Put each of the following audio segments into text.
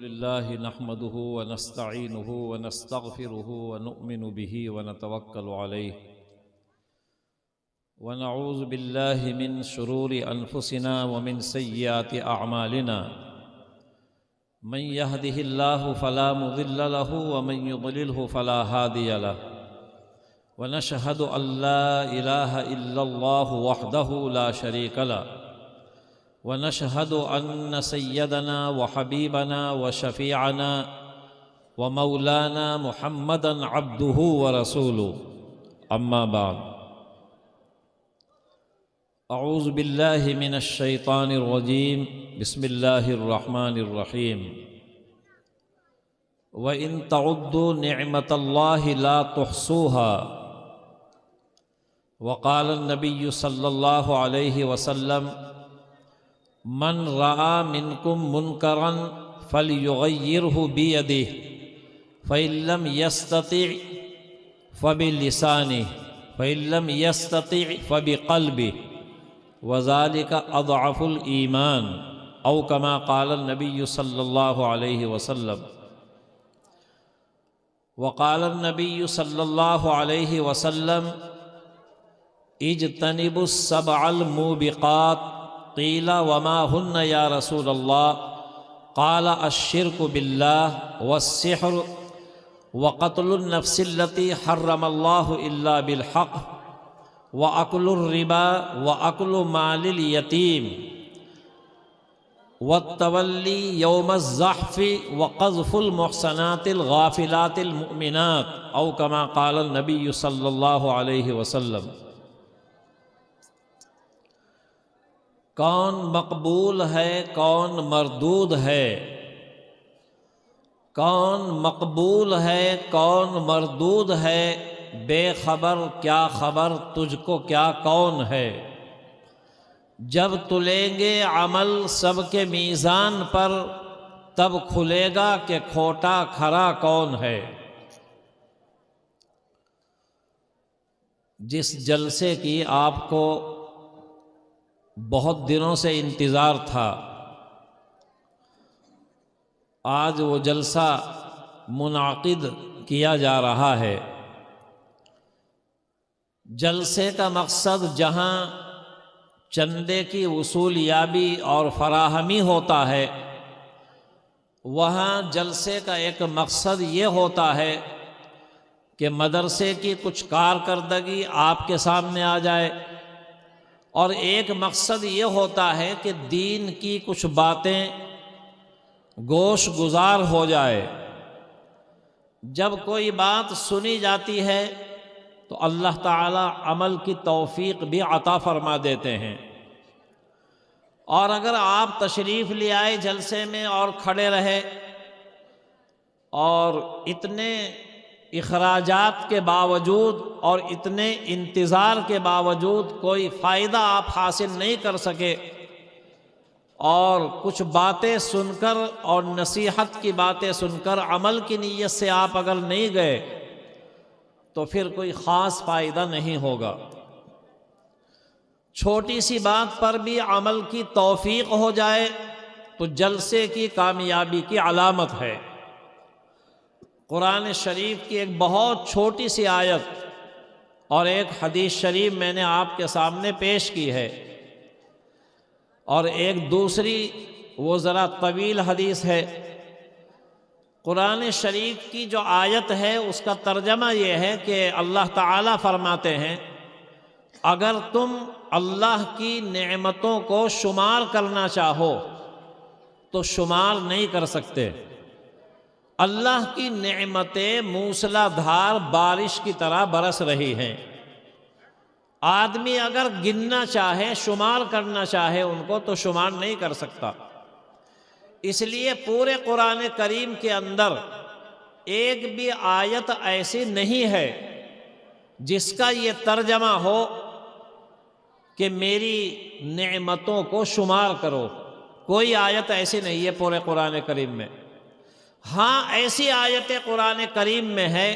لله نحمده ونستعينه ونستغفره ونؤمن به ونتوكل عليه ونعوذ بالله من شرور أنفسنا ومن سيئات أعمالنا من يهده الله فلا مضل له ومن يضلله فلا هادي له ونشهد أن لا إله إلا الله وحده لا شريك له ونشهد أن سيدنا وحبيبنا وشفيعنا ومولانا محمدًا عبده ورسوله أما بعد أعوذ بالله من الشيطان الرجيم بسم الله الرحمن الرحيم وإن تعدوا نعمة الله لا تحصوها وقال النبي صلى الله عليه وسلم من رأى منكم منكرا فليغيره بيده فإن لم يستطع فبلسانه فإن لم يستطع فبقلبه وذلك أضعف الإيمان أو كما قال النبي صلى الله عليه وسلم وقال النبي صلى الله عليه وسلم اجتنبوا السبع الموبقات قيل وما هن يا رسول الله قال الشرك بالله والسحر وقتل النفس التي حرم الله إلا بالحق وأكل الربا وأكل مال اليتيم والتولي يوم الزحف وقذف المحصنات الغافلات المؤمنات أو كما قال النبي صلى الله عليه وسلم۔ کون مقبول ہے کون مردود ہے، کون مقبول ہے کون مردود ہے، بے خبر کیا خبر تجھ کو کیا کون ہے۔ جب تلیں گے عمل سب کے میزان پر، تب کھلے گا کہ کھوٹا کھرا کون ہے۔ جس جلسے کی آپ کو بہت دنوں سے انتظار تھا، آج وہ جلسہ منعقد کیا جا رہا ہے۔ جلسے کا مقصد جہاں چندے کی وصولیابی اور فراہمی ہوتا ہے، وہاں جلسے کا ایک مقصد یہ ہوتا ہے کہ مدرسے کی کچھ کارکردگی آپ کے سامنے آ جائے، اور ایک مقصد یہ ہوتا ہے کہ دین کی کچھ باتیں گوش گزار ہو جائے۔ جب کوئی بات سنی جاتی ہے تو اللہ تعالی عمل کی توفیق بھی عطا فرما دیتے ہیں، اور اگر آپ تشریف لے آئے جلسے میں اور کھڑے رہے اور اتنے اخراجات کے باوجود اور اتنے انتظار کے باوجود کوئی فائدہ آپ حاصل نہیں کر سکے، اور کچھ باتیں سن کر اور نصیحت کی باتیں سن کر عمل کی نیت سے آپ اگر نہیں گئے تو پھر کوئی خاص فائدہ نہیں ہوگا۔ چھوٹی سی بات پر بھی عمل کی توفیق ہو جائے تو جلسے کی کامیابی کی علامت ہے۔ قرآن شریف کی ایک بہت چھوٹی سی آیت اور ایک حدیث شریف میں نے آپ کے سامنے پیش کی ہے، اور ایک دوسری وہ ذرا طویل حدیث ہے۔ قرآن شریف کی جو آیت ہے اس کا ترجمہ یہ ہے کہ اللہ تعالیٰ فرماتے ہیں اگر تم اللہ کی نعمتوں کو شمار کرنا چاہو تو شمار نہیں کر سکتے۔ اللہ کی نعمتیں موسلا دھار بارش کی طرح برس رہی ہیں۔ آدمی اگر گننا چاہے، شمار کرنا چاہے ان کو، تو شمار نہیں کر سکتا۔ اس لیے پورے قرآن کریم کے اندر ایک بھی آیت ایسی نہیں ہے جس کا یہ ترجمہ ہو کہ میری نعمتوں کو شمار کرو۔ کوئی آیت ایسی نہیں ہے پورے قرآن کریم میں۔ ہاں ایسی آیتیں قرآن کریم میں ہے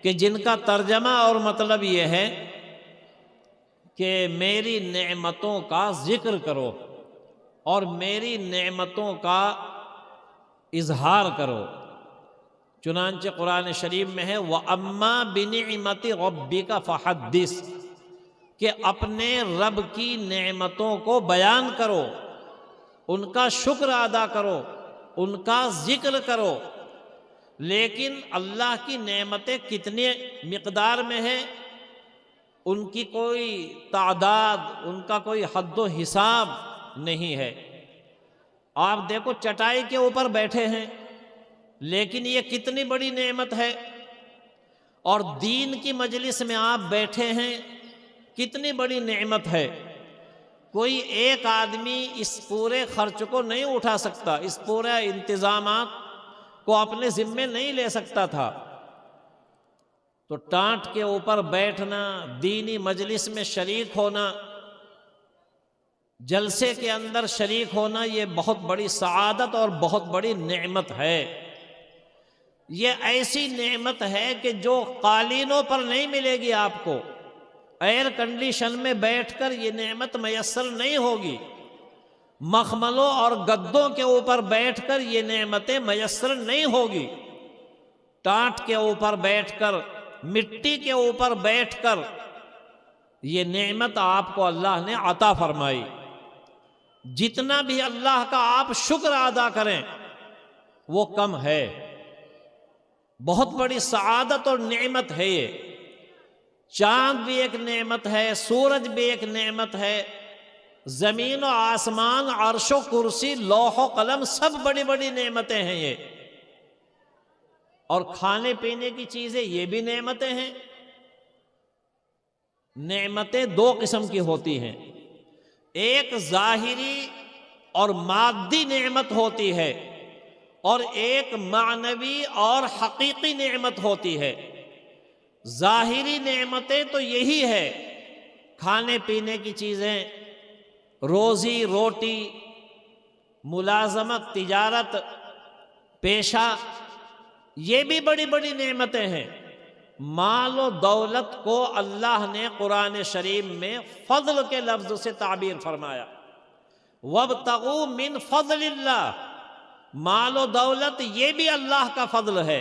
کہ جن کا ترجمہ اور مطلب یہ ہے کہ میری نعمتوں کا ذکر کرو اور میری نعمتوں کا اظہار کرو۔ چنانچہ قرآن شریف میں ہے وَأَمَّا بِنِعْمَةِ رَبِّكَ فَحَدِّثْ، کہ اپنے رب کی نعمتوں کو بیان کرو، ان کا شکر ادا کرو، ان کا ذکر کرو۔ لیکن اللہ کی نعمتیں کتنی مقدار میں ہیں، ان کی کوئی تعداد، ان کا کوئی حد و حساب نہیں ہے۔ آپ دیکھو چٹائی کے اوپر بیٹھے ہیں، لیکن یہ کتنی بڑی نعمت ہے، اور دین کی مجلس میں آپ بیٹھے ہیں، کتنی بڑی نعمت ہے۔ کوئی ایک آدمی اس پورے خرچ کو نہیں اٹھا سکتا، اس پورے انتظامات کو اپنے ذمے نہیں لے سکتا تھا، تو ٹانٹ کے اوپر بیٹھنا، دینی مجلس میں شریک ہونا، جلسے کے اندر شریک ہونا، یہ بہت بڑی سعادت اور بہت بڑی نعمت ہے۔ یہ ایسی نعمت ہے کہ جو قالینوں پر نہیں ملے گی آپ کو، ایئر کنڈیشن میں بیٹھ کر یہ نعمت میسر نہیں ہوگی، مخملوں اور گدوں کے اوپر بیٹھ کر یہ نعمتیں میسر نہیں ہوگی۔ ٹانٹ کے اوپر بیٹھ کر، مٹی کے اوپر بیٹھ کر یہ نعمت آپ کو اللہ نے عطا فرمائی۔ جتنا بھی اللہ کا آپ شکر ادا کریں وہ کم ہے۔ بہت بڑی سعادت اور نعمت ہے یہ۔ چاند بھی ایک نعمت ہے، سورج بھی ایک نعمت ہے، زمین و آسمان، عرش و کرسی، لوح و قلم، سب بڑی بڑی نعمتیں ہیں یہ۔ اور کھانے پینے کی چیزیں، یہ بھی نعمتیں ہیں۔ نعمتیں دو قسم کی ہوتی ہیں، ایک ظاہری اور مادی نعمت ہوتی ہے، اور ایک معنوی اور حقیقی نعمت ہوتی ہے۔ ظاہری نعمتیں تو یہی ہے، کھانے پینے کی چیزیں، روزی روٹی، ملازمت، تجارت، پیشہ، یہ بھی بڑی بڑی نعمتیں ہیں۔ مال و دولت کو اللہ نے قرآن شریف میں فضل کے لفظ سے تعبیر فرمایا، وَابْتَغُوا مِنْ فَضْلِ اللَّهِ۔ مال و دولت یہ بھی اللہ کا فضل ہے۔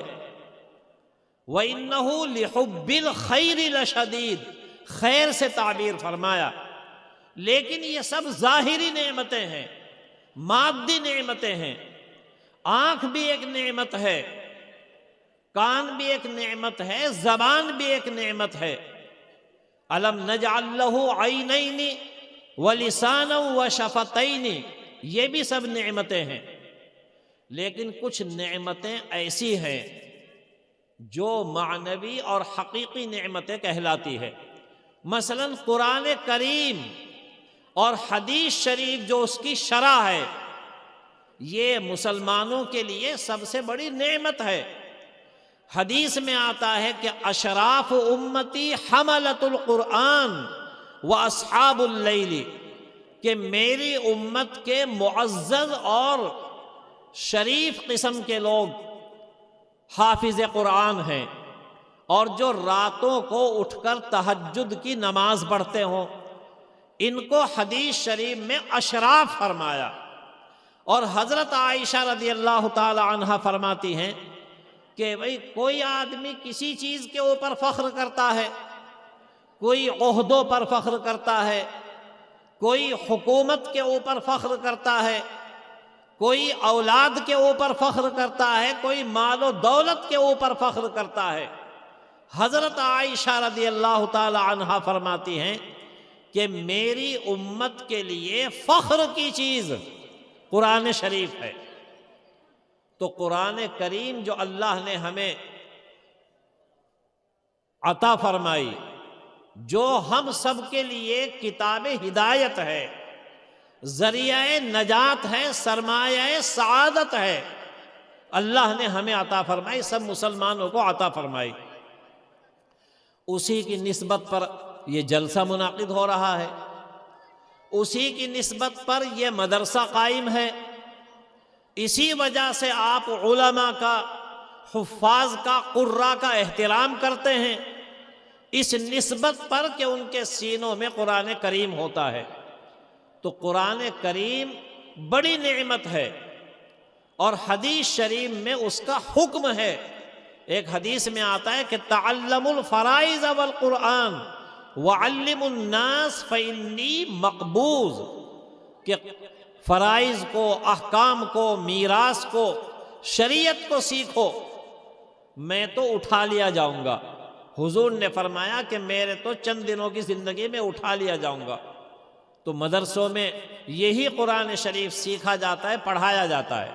وَإِنَّهُ لِحُبِّ الْخَيْرِ لَشَدِيدٌ، خیر سے تعبیر فرمایا۔ لیکن یہ سب ظاہری نعمتیں ہیں، مادی نعمتیں ہیں۔ آنکھ بھی ایک نعمت ہے، کان بھی ایک نعمت ہے، زبان بھی ایک نعمت ہے۔ أَلَمْ نَجْعَلْ لَهُ عَيْنَيْنِ وَلِسَانًا وَشَفَتَيْنِ، یہ بھی سب نعمتیں ہیں۔ لیکن کچھ نعمتیں ایسی ہیں جو معنوی اور حقیقی نعمتیں کہلاتی ہے۔ مثلا قرآن کریم اور حدیث شریف جو اس کی شرح ہے، یہ مسلمانوں کے لیے سب سے بڑی نعمت ہے۔ حدیث میں آتا ہے کہ اشراف امتی حملۃ القرآن و اصحاب اللیل، کہ میری امت کے معزز اور شریف قسم کے لوگ حافظ قرآن ہیں، اور جو راتوں کو اٹھ کر تہجد کی نماز پڑھتے ہوں، ان کو حدیث شریف میں اشراف فرمایا۔ اور حضرت عائشہ رضی اللہ تعالی عنہ فرماتی ہیں کہ بھئی کوئی آدمی کسی چیز کے اوپر فخر کرتا ہے، کوئی عہدوں پر فخر کرتا ہے، کوئی حکومت کے اوپر فخر کرتا ہے، کوئی اولاد کے اوپر فخر کرتا ہے، کوئی مال و دولت کے اوپر فخر کرتا ہے۔ حضرت عائشہ رضی اللہ تعالی عنہ فرماتی ہیں کہ میری امت کے لیے فخر کی چیز قرآن شریف ہے۔ تو قرآن کریم جو اللہ نے ہمیں عطا فرمائی، جو ہم سب کے لیے کتاب ہدایت ہے، ذریعہ نجات ہے، سرمایہ سعادت ہے، اللہ نے ہمیں عطا فرمائی، سب مسلمانوں کو عطا فرمائی۔ اسی کی نسبت پر یہ جلسہ منعقد ہو رہا ہے، اسی کی نسبت پر یہ مدرسہ قائم ہے۔ اسی وجہ سے آپ علماء کا، حفاظ کا، قراء کا احترام کرتے ہیں، اس نسبت پر کہ ان کے سینوں میں قرآن کریم ہوتا ہے۔ تو قرآن کریم بڑی نعمت ہے، اور حدیث شریف میں اس کا حکم ہے۔ ایک حدیث میں آتا ہے کہ تعلموا الفرائض والقرآن وعلموا الناس فإنی مقبوض، کہ فرائض کو، احکام کو، میراث کو، شریعت کو سیکھو، میں تو اٹھا لیا جاؤں گا۔ حضور نے فرمایا کہ میرے تو چند دنوں کی زندگی میں اٹھا لیا جاؤں گا۔ تو مدرسوں میں یہی قرآن شریف سیکھا جاتا ہے، پڑھایا جاتا ہے۔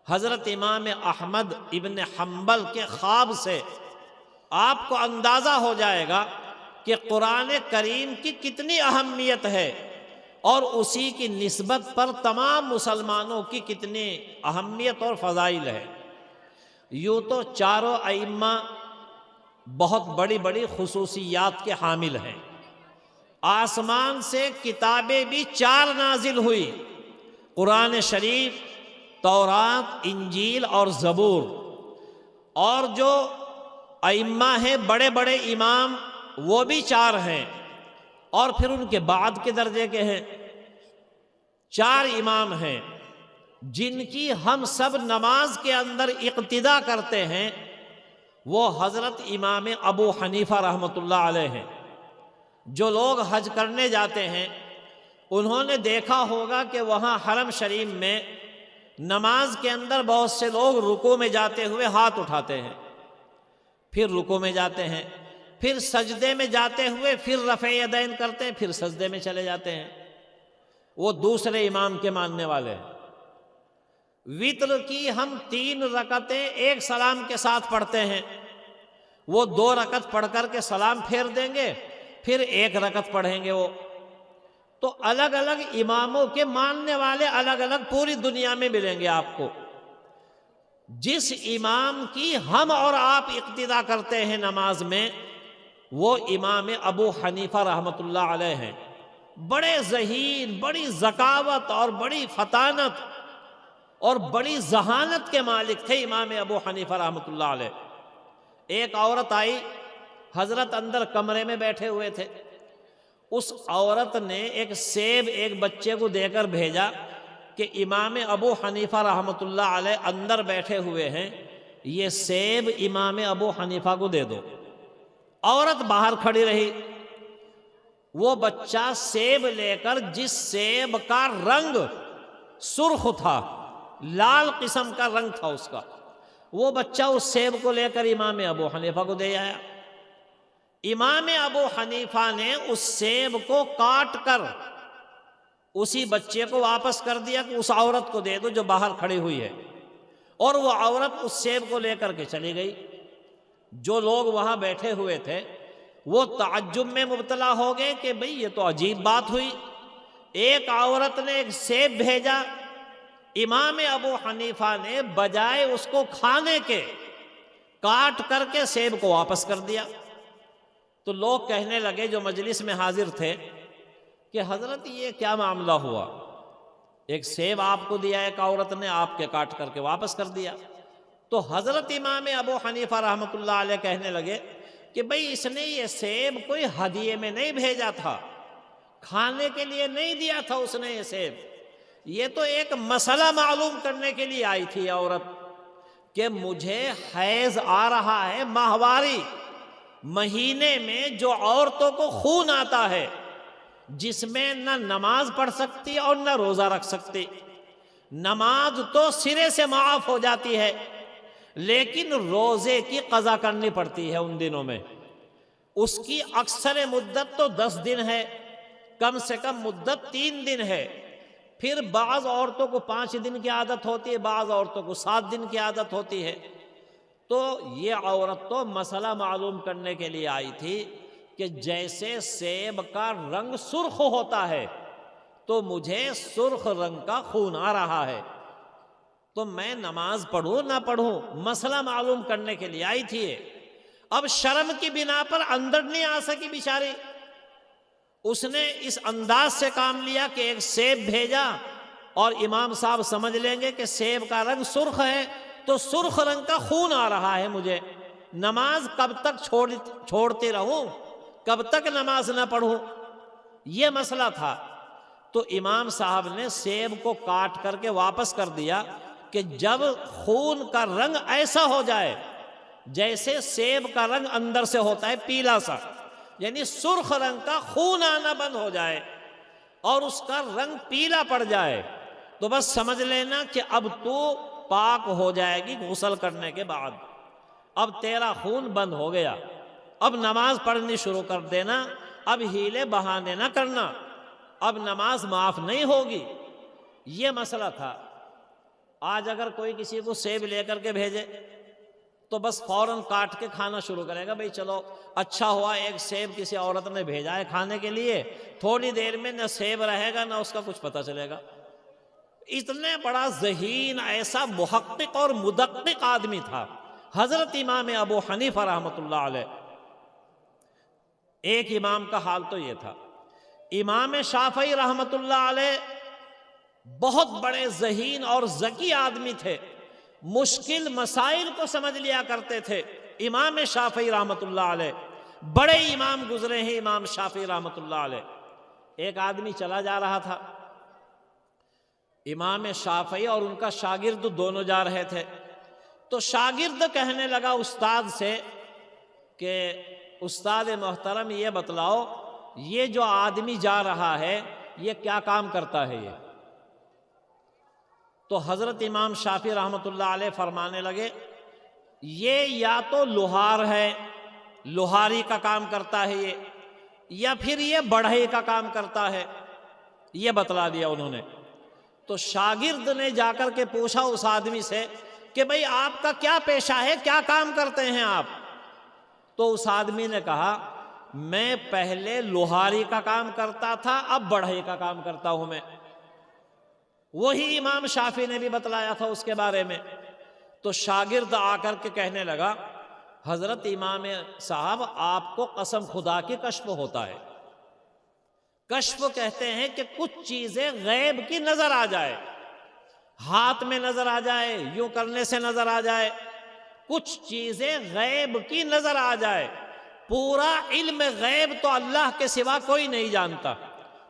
حضرت امام احمد ابن حنبل کے خواب سے آپ کو اندازہ ہو جائے گا کہ قرآن کریم کی کتنی اہمیت ہے، اور اسی کی نسبت پر تمام مسلمانوں کی کتنی اہمیت اور فضائل ہے۔ یوں تو چاروں ائمہ بہت بڑی بڑی خصوصیات کے حامل ہیں۔ آسمان سے کتابیں بھی 4 نازل ہوئی، قرآن شریف، تورات، انجیل اور زبور، اور جو ائمہ ہیں بڑے بڑے امام وہ بھی 4 ہیں، اور پھر ان کے بعد کے درجے کے ہیں 4 امام ہیں جن کی ہم سب نماز کے اندر اقتدا کرتے ہیں۔ وہ حضرت امام ابو حنیفہ رحمۃ اللہ علیہ ہیں۔ جو لوگ حج کرنے جاتے ہیں انہوں نے دیکھا ہوگا کہ وہاں حرم شریف میں نماز کے اندر بہت سے لوگ رکوع میں جاتے ہوئے ہاتھ اٹھاتے ہیں، پھر رکوع میں جاتے ہیں، پھر سجدے میں جاتے ہوئے پھر رفع یدین کرتے ہیں، پھر سجدے میں چلے جاتے ہیں۔ وہ دوسرے امام کے ماننے والے ہیں۔ وتر کی ہم 3 رکعتیں ایک سلام کے ساتھ پڑھتے ہیں، وہ 2 رکعت پڑھ کر کے سلام پھیر دیں گے، پھر 1 رکعت پڑھیں گے وہ۔ تو الگ الگ اماموں کے ماننے والے الگ الگ پوری دنیا میں ملیں گے آپ کو۔ جس امام کی ہم اور آپ اقتدا کرتے ہیں نماز میں، وہ امام ابو حنیفہ رحمۃ اللہ علیہ ہیں۔ بڑے ذہین، بڑی ذکاوت اور بڑی فطانت اور بڑی ذہانت کے مالک تھے امام ابو حنیفہ رحمۃ اللہ علیہ۔ ایک عورت آئی، حضرت اندر کمرے میں بیٹھے ہوئے تھے، اس عورت نے ایک سیب ایک بچے کو دے کر بھیجا کہ امام ابو حنیفہ رحمۃ اللہ علیہ اندر بیٹھے ہوئے ہیں، یہ سیب امام ابو حنیفہ کو دے دو۔ عورت باہر کھڑی رہی، وہ بچہ سیب لے کر، جس سیب کا رنگ سرخ تھا، لال قسم کا رنگ تھا اس کا، وہ بچہ اس سیب کو لے کر امام ابو حنیفہ کو دے آیا۔ امام ابو حنیفہ نے اس سیب کو کاٹ کر اسی بچے کو واپس کر دیا کہ اس عورت کو دے دو جو باہر کھڑی ہوئی ہے، اور وہ عورت اس سیب کو لے کر کے چلی گئی۔ جو لوگ وہاں بیٹھے ہوئے تھے وہ تعجب میں مبتلا ہو گئے کہ بھئی یہ تو عجیب بات ہوئی، ایک عورت نے ایک سیب بھیجا، امام ابو حنیفہ نے بجائے اس کو کھانے کے کاٹ کر کے سیب کو واپس کر دیا۔ تو لوگ کہنے لگے جو مجلس میں حاضر تھے کہ حضرت یہ کیا معاملہ ہوا، ایک سیب آپ کو دیا ایک عورت نے، آپ کے کاٹ کر کے واپس کر دیا۔ تو حضرت امام ابو حنیفہ رحمۃ اللہ علیہ کہنے لگے کہ بھئی اس نے یہ سیب کوئی ہدیے میں نہیں بھیجا تھا، کھانے کے لیے نہیں دیا تھا اس نے یہ سیب، یہ تو ایک مسئلہ معلوم کرنے کے لیے آئی تھی عورت کہ مجھے حیض آ رہا ہے، ماہواری مہینے میں جو عورتوں کو خون آتا ہے، جس میں نہ نماز پڑھ سکتی اور نہ روزہ رکھ سکتی، نماز تو سرے سے معاف ہو جاتی ہے لیکن روزے کی قضا کرنی پڑتی ہے ان دنوں میں۔ اس کی اکثر مدت تو 10 دن ہے، کم سے کم مدت 3 دن ہے، پھر بعض عورتوں کو 5 دن کی عادت ہوتی ہے، بعض عورتوں کو 7 دن کی عادت ہوتی ہے۔ تو یہ عورت تو مسئلہ معلوم کرنے کے لیے آئی تھی کہ جیسے سیب کا رنگ سرخ ہوتا ہے تو مجھے سرخ رنگ کا خون آ رہا ہے، تو میں نماز پڑھوں نہ پڑھوں، مسئلہ معلوم کرنے کے لیے آئی تھی۔ اب شرم کی بنا پر اندر نہیں آ سکی بیچاری، اس نے اس انداز سے کام لیا کہ ایک سیب بھیجا اور امام صاحب سمجھ لیں گے کہ سیب کا رنگ سرخ ہے تو سرخ رنگ کا خون آ رہا ہے مجھے، نماز کب تک چھوڑتے رہوں، کب تک نماز نہ پڑھوں، یہ مسئلہ تھا۔ تو امام صاحب نے سیب کو کاٹ کر کے واپس کر دیا کہ جب خون کا رنگ ایسا ہو جائے جیسے سیب کا رنگ اندر سے ہوتا ہے پیلا سا، یعنی سرخ رنگ کا خون آنا بند ہو جائے اور اس کا رنگ پیلا پڑ جائے، تو بس سمجھ لینا کہ اب تو پاک ہو جائے گی غسل کرنے کے بعد، اب تیرا خون بند ہو گیا، اب نماز پڑھنی شروع کر دینا، اب ہیلے بہانے نہ کرنا، اب نماز معاف نہیں ہوگی۔ یہ مسئلہ تھا۔ آج اگر کوئی کسی کو سیب لے کر کے بھیجے تو بس فوراً کاٹ کے کھانا شروع کرے گا، بھئی چلو اچھا ہوا ایک سیب کسی عورت نے بھیجا ہے کھانے کے لیے، تھوڑی دیر میں نہ سیب رہے گا نہ اس کا کچھ پتہ چلے گا۔ اتنے بڑا ذہین، ایسا محقق اور مدقق آدمی تھا حضرت امام ابو حنیفہ رحمۃ اللہ علیہ۔ ایک امام کا حال تو یہ تھا۔ امام شافعی رحمۃ اللہ علیہ بہت بڑے ذہین اور ذکی آدمی تھے، مشکل مسائل کو سمجھ لیا کرتے تھے۔ امام شافعی رحمۃ اللہ علیہ بڑے امام گزرے ہیں، امام شافعی رحمۃ اللہ علیہ۔ ایک آدمی چلا جا رہا تھا، امام شافعی اور ان کا شاگرد دونوں جا رہے تھے، تو شاگرد کہنے لگا استاد سے کہ استاد محترم یہ بتلاؤ یہ جو آدمی جا رہا ہے یہ کیا کام کرتا ہے یہ؟ تو حضرت امام شافعی رحمۃ اللہ علیہ فرمانے لگے یہ یا تو لوہار ہے، لوہاری کا کام کرتا ہے یہ، یا پھر یہ بڑھئی کا کام کرتا ہے، یہ بتلا دیا انہوں نے۔ تو شاگرد نے جا کر کے پوچھا اس آدمی سے کہ بھئی آپ کا کیا پیشہ ہے، کیا کام کرتے ہیں آپ؟ تو اس آدمی نے کہا میں پہلے لوہاری کا کام کرتا تھا، اب بڑھئی کا کام کرتا ہوں میں۔ وہی امام شافعی نے بھی بتلایا تھا اس کے بارے میں۔ تو شاگرد آ کر کے کہنے لگا حضرت امام صاحب آپ کو قسم خدا کی کشف ہوتا ہے۔ کشف کہتے ہیں کہ کچھ چیزیں غیب کی نظر آ جائے، ہاتھ میں نظر آ جائے، یوں کرنے سے نظر آ جائے، کچھ چیزیں غیب کی نظر آ جائے۔ پورا علم غیب تو اللہ کے سوا کوئی نہیں جانتا۔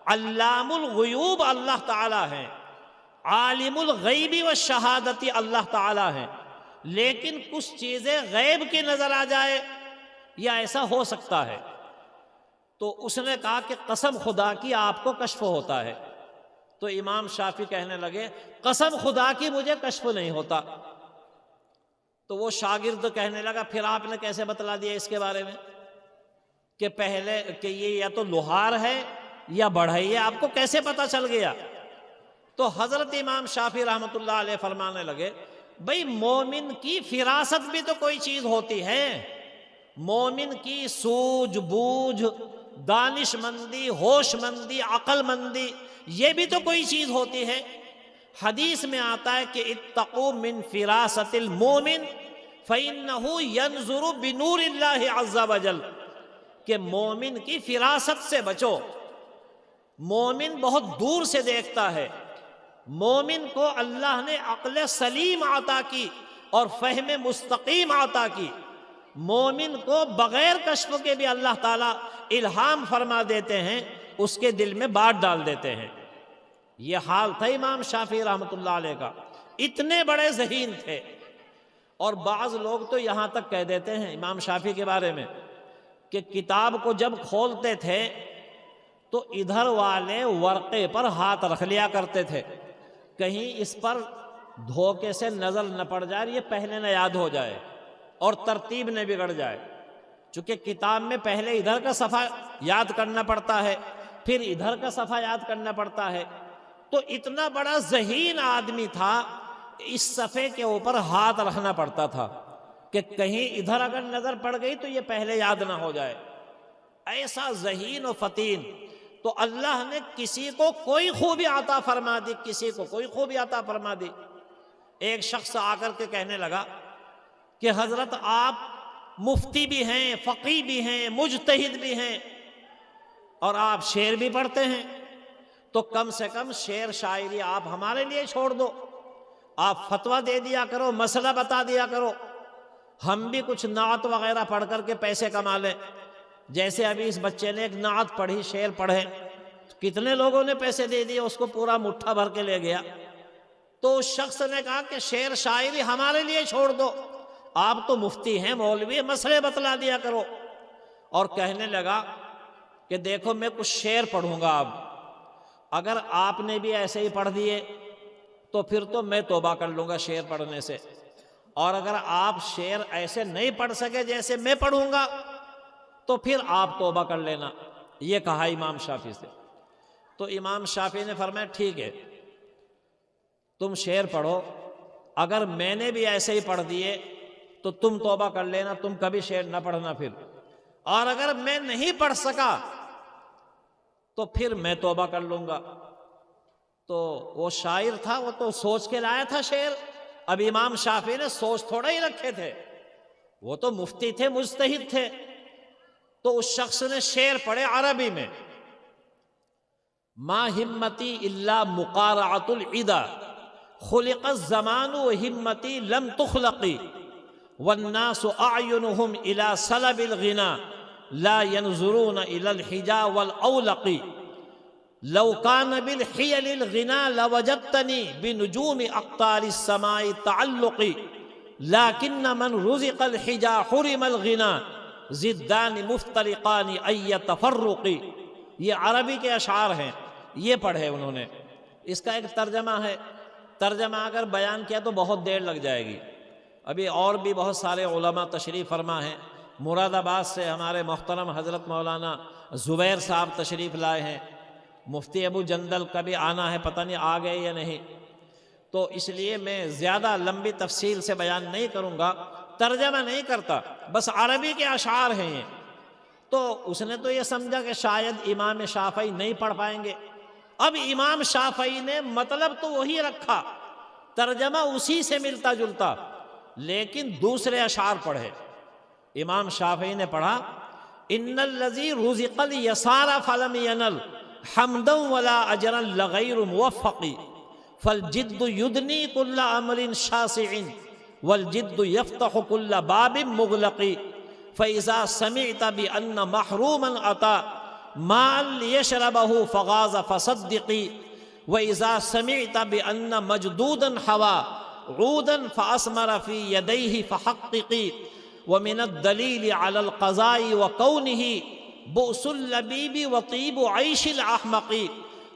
علام الغیوب اللہ تعالی ہے، عالم الغیب والشہادتی اللہ تعالی ہے، لیکن کچھ چیزیں غیب کی نظر آ جائے یا ایسا ہو سکتا ہے۔ تو اس نے کہا کہ قسم خدا کی آپ کو کشف ہوتا ہے۔ تو امام شافعی کہنے لگے قسم خدا کی مجھے کشف نہیں ہوتا۔ تو وہ شاگرد کہنے لگا پھر آپ نے کیسے بتلا دیا اس کے بارے میں کہ پہلے کہ یہ یا تو لوہار ہے یا بڑھئی ہے، آپ کو کیسے پتا چل گیا؟ تو حضرت امام شافعی رحمۃ اللہ علیہ فرمانے لگے بھئی مومن کی فراست بھی تو کوئی چیز ہوتی ہے، مومن کی سوجھ بوجھ، دانش مندی، ہوش مندی، عقل مندی، یہ بھی تو کوئی چیز ہوتی ہے۔ حدیث میں آتا ہے کہ اتقوا من فراست المومن فإنہ ینظر بنور اللہ عز وجل، کہ مومن کی فراست سے بچو۔ مومن بہت دور سے دیکھتا ہے، مومن کو اللہ نے عقل سلیم عطا کی اور فہم مستقیم عطا کی۔ مومن کو بغیر کشف کے بھی اللہ تعالیٰ الہام فرما دیتے ہیں، اس کے دل میں بات ڈال دیتے ہیں۔ یہ حال تھا امام شافعی رحمۃ اللہ علیہ کا، اتنے بڑے ذہین تھے۔ اور بعض لوگ تو یہاں تک کہہ دیتے ہیں امام شافعی کے بارے میں کہ کتاب کو جب کھولتے تھے تو ادھر والے ورقے پر ہاتھ رکھ لیا کرتے تھے، کہیں اس پر دھوکے سے نظر نہ پڑ جائے، یہ پہلے نہ یاد ہو جائے اور ترتیب نہ بگڑ جائے۔ چونکہ کتاب میں پہلے ادھر کا صفحہ یاد کرنا پڑتا ہے، پھر ادھر کا صفحہ یاد کرنا پڑتا ہے۔ تو اتنا بڑا ذہین آدمی تھا، اس صفحے کے اوپر ہاتھ رکھنا پڑتا تھا کہ کہیں ادھر اگر نظر پڑ گئی تو یہ پہلے یاد نہ ہو جائے۔ ایسا ذہین و فطین۔ تو اللہ نے کسی کو کوئی خوبی عطا فرما دی، کسی کو کوئی خوبی عطا فرما دی۔ ایک شخص آ کر کے کہنے لگا کہ حضرت آپ مفتی بھی ہیں، فقیہ بھی ہیں، مجتہد بھی ہیں، اور آپ شعر بھی پڑھتے ہیں، تو کم سے کم شعر شاعری آپ ہمارے لیے چھوڑ دو، آپ فتویٰ دے دیا کرو، مسئلہ بتا دیا کرو، ہم بھی کچھ نعت وغیرہ پڑھ کر کے پیسے کما لیں۔ جیسے ابھی اس بچے نے ایک نعت پڑھی، شعر پڑھے، کتنے لوگوں نے پیسے دے دیے، اس کو پورا مٹھا بھر کے لے گیا۔ تو اس شخص نے کہا کہ شعر شاعری ہمارے لیے چھوڑ دو، آپ تو مفتی ہیں، مولوی، مسئلے بتلا دیا کرو۔ اور کہنے لگا کہ دیکھو میں کچھ شعر پڑھوں گا اب، اگر آپ نے بھی ایسے ہی پڑھ دیے تو پھر تو میں توبہ کر لوں گا شعر پڑھنے سے، اور اگر آپ شعر ایسے نہیں پڑھ سکے جیسے میں پڑھوں گا تو پھر آپ توبہ کر لینا۔ یہ کہا امام شافعی سے۔ تو امام شافعی نے فرمایا ٹھیک ہے، تم شعر پڑھو، اگر میں نے بھی ایسے ہی پڑھ دیے تو تم توبہ کر لینا، تم کبھی شعر نہ پڑھنا پھر، اور اگر میں نہیں پڑھ سکا تو پھر میں توبہ کر لوں گا۔ تو وہ شاعر تھا، وہ تو سوچ کے لایا تھا شعر، اب امام شافعی نے سوچ تھوڑا ہی رکھے تھے، وہ تو مفتی تھے، مجتہد تھے۔ تو اس شخص نے شعر پڑھے عربی میں، ما ہمتی الا مقارعۃ العدا، خلق الزمان وہمتی لم تخلقی، والناس اعینہم الى سلب الغنا لا ينظرون الى الحجا والاولق، لو كان بالحیل الغنا لوجدتنی بنجوم اقطار السماء تعلقی، لكن من رزق الحجا حرم الغنا ضدان مفترقان ای تفرقی۔ یہ عربی کے اشعار ہیں، یہ پڑھے انہوں نے۔ اس کا ایک ترجمہ ہے، ترجمہ اگر بیان کیا تو بہت دیر لگ جائے گی۔ ابھی اور بھی بہت سارے علماء تشریف فرما ہیں، مراد آباد سے ہمارے محترم حضرت مولانا زبیر صاحب تشریف لائے ہیں، مفتی ابو جندل کا بھی آنا ہے، پتہ نہیں آ گئے یا نہیں۔ تو اس لیے میں زیادہ لمبی تفصیل سے بیان نہیں کروں گا، ترجمہ نہیں کرتا، بس عربی کے اشعار ہیں یہ۔ تو اس نے تو یہ سمجھا کہ شاید امام شافعی نہیں پڑھ پائیں گے، اب امام شافعی نے مطلب تو وہی رکھا، ترجمہ اسی سے ملتا جلتا، لیکن دوسرے اشعار پڑھے۔ امام شافعی نے پڑھا ان الذی رزق الیسار فلم ینل حمدا ولا اجرا لغیر موفق، فالجد یدنی کل امر شاسع والجد یفتح کل باب مغلق، فاذا سمعت بان محروما اتى ماء لیشربہ فغاز فصدقی، واذا سمعت بان مجدودا حوى عودا فاسمر في يديه فحققي، ومن الدليل على القضاء وكونه بؤس اللبيب وطيب عيش الأحمق،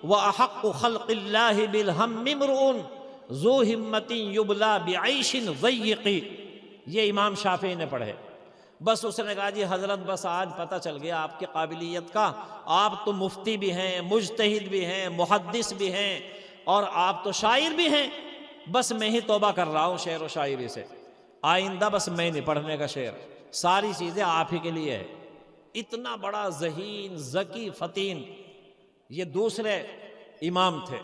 وأحق خلق الله بالهم امرؤ ذو همة يبلى بعيش ضيق۔ یہ امام شافعی نے پڑھے۔ بس اس نے کہا جی حضرت بس آج پتہ چل گیا آپ کی قابلیت کا، آپ تو مفتی بھی ہیں، مجتہد بھی ہیں، محدث بھی ہیں، اور آپ تو شاعر بھی ہیں، بس میں ہی توبہ کر رہا ہوں شعر و شاعری سے، آئندہ بس میں نہیں پڑھنے کا شعر، ساری چیزیں آپ ہی کے لیے ہے۔ اتنا بڑا ذہین، ذکی، فطین یہ دوسرے امام تھے۔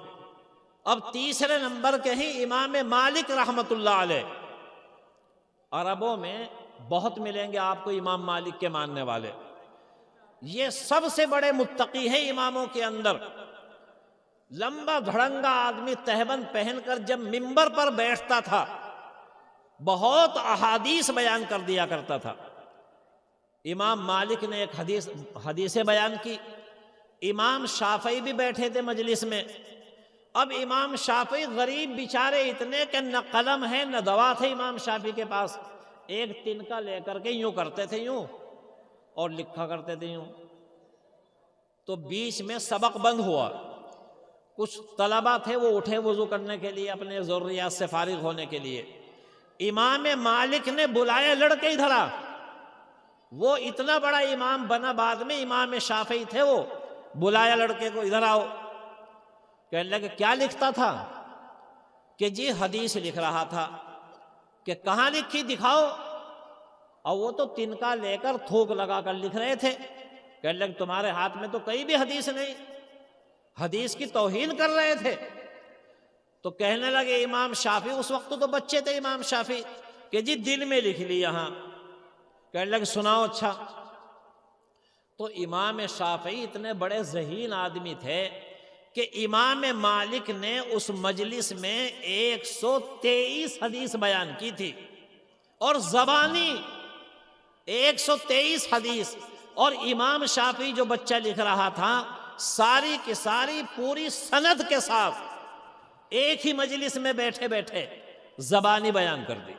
اب تیسرے نمبر کے ہی امام مالک رحمت اللہ علیہ، عربوں میں بہت ملیں گے آپ کو امام مالک کے ماننے والے، یہ سب سے بڑے متقی ہیں اماموں کے اندر۔ لمبا دھڑنگا آدمی تہبند پہن کر جب منبر پر بیٹھتا تھا بہت احادیث بیان کر دیا کرتا تھا۔ امام مالک نے ایک حدیث بیان کی، امام شافعی بھی بیٹھے تھے مجلس میں۔ اب امام شافعی غریب بیچارے اتنے کہ نہ قلم ہے نہ دوا تھے امام شافعی کے پاس، ایک تنکا لے کر کے یوں کرتے تھے یوں اور لکھا کرتے تھے یوں۔ تو بیچ میں سبق بند ہوا، کچھ طلبہ تھے وہ اٹھے وضو کرنے کے لیے، اپنے ضروریات سے فارغ ہونے کے لیے۔ امام مالک نے بلایا لڑکے ادھر آ، وہ اتنا بڑا امام بنا، بعد میں امام شافعی تھے، وہ بلایا لڑکے کو ادھر آؤ۔ کہنے لگے کیا لکھتا تھا؟ کہ جی حدیث لکھ رہا تھا۔ کہ کہاں لکھی دکھاؤ؟ اور وہ تو تنکا لے کر تھوک لگا کر لکھ رہے تھے۔ کہنے لگے تمہارے ہاتھ میں تو کہیں بھی حدیث نہیں، حدیث کی توہین کر رہے تھے۔ تو کہنے لگے امام شافعی، اس وقت تو بچے تھے امام شافعی، کہ جی دل میں لکھ لی یہاں۔ کہنے لگے سناؤ اچھا۔ تو امام شافعی اتنے بڑے ذہین آدمی تھے کہ امام مالک نے اس مجلس میں 123 حدیث بیان کی تھی، اور زبانی 123 حدیث، اور امام شافعی جو بچہ لکھ رہا تھا ساری کی ساری پوری سند کے ساتھ ایک ہی مجلس میں بیٹھے بیٹھے زبانی بیان کر دی،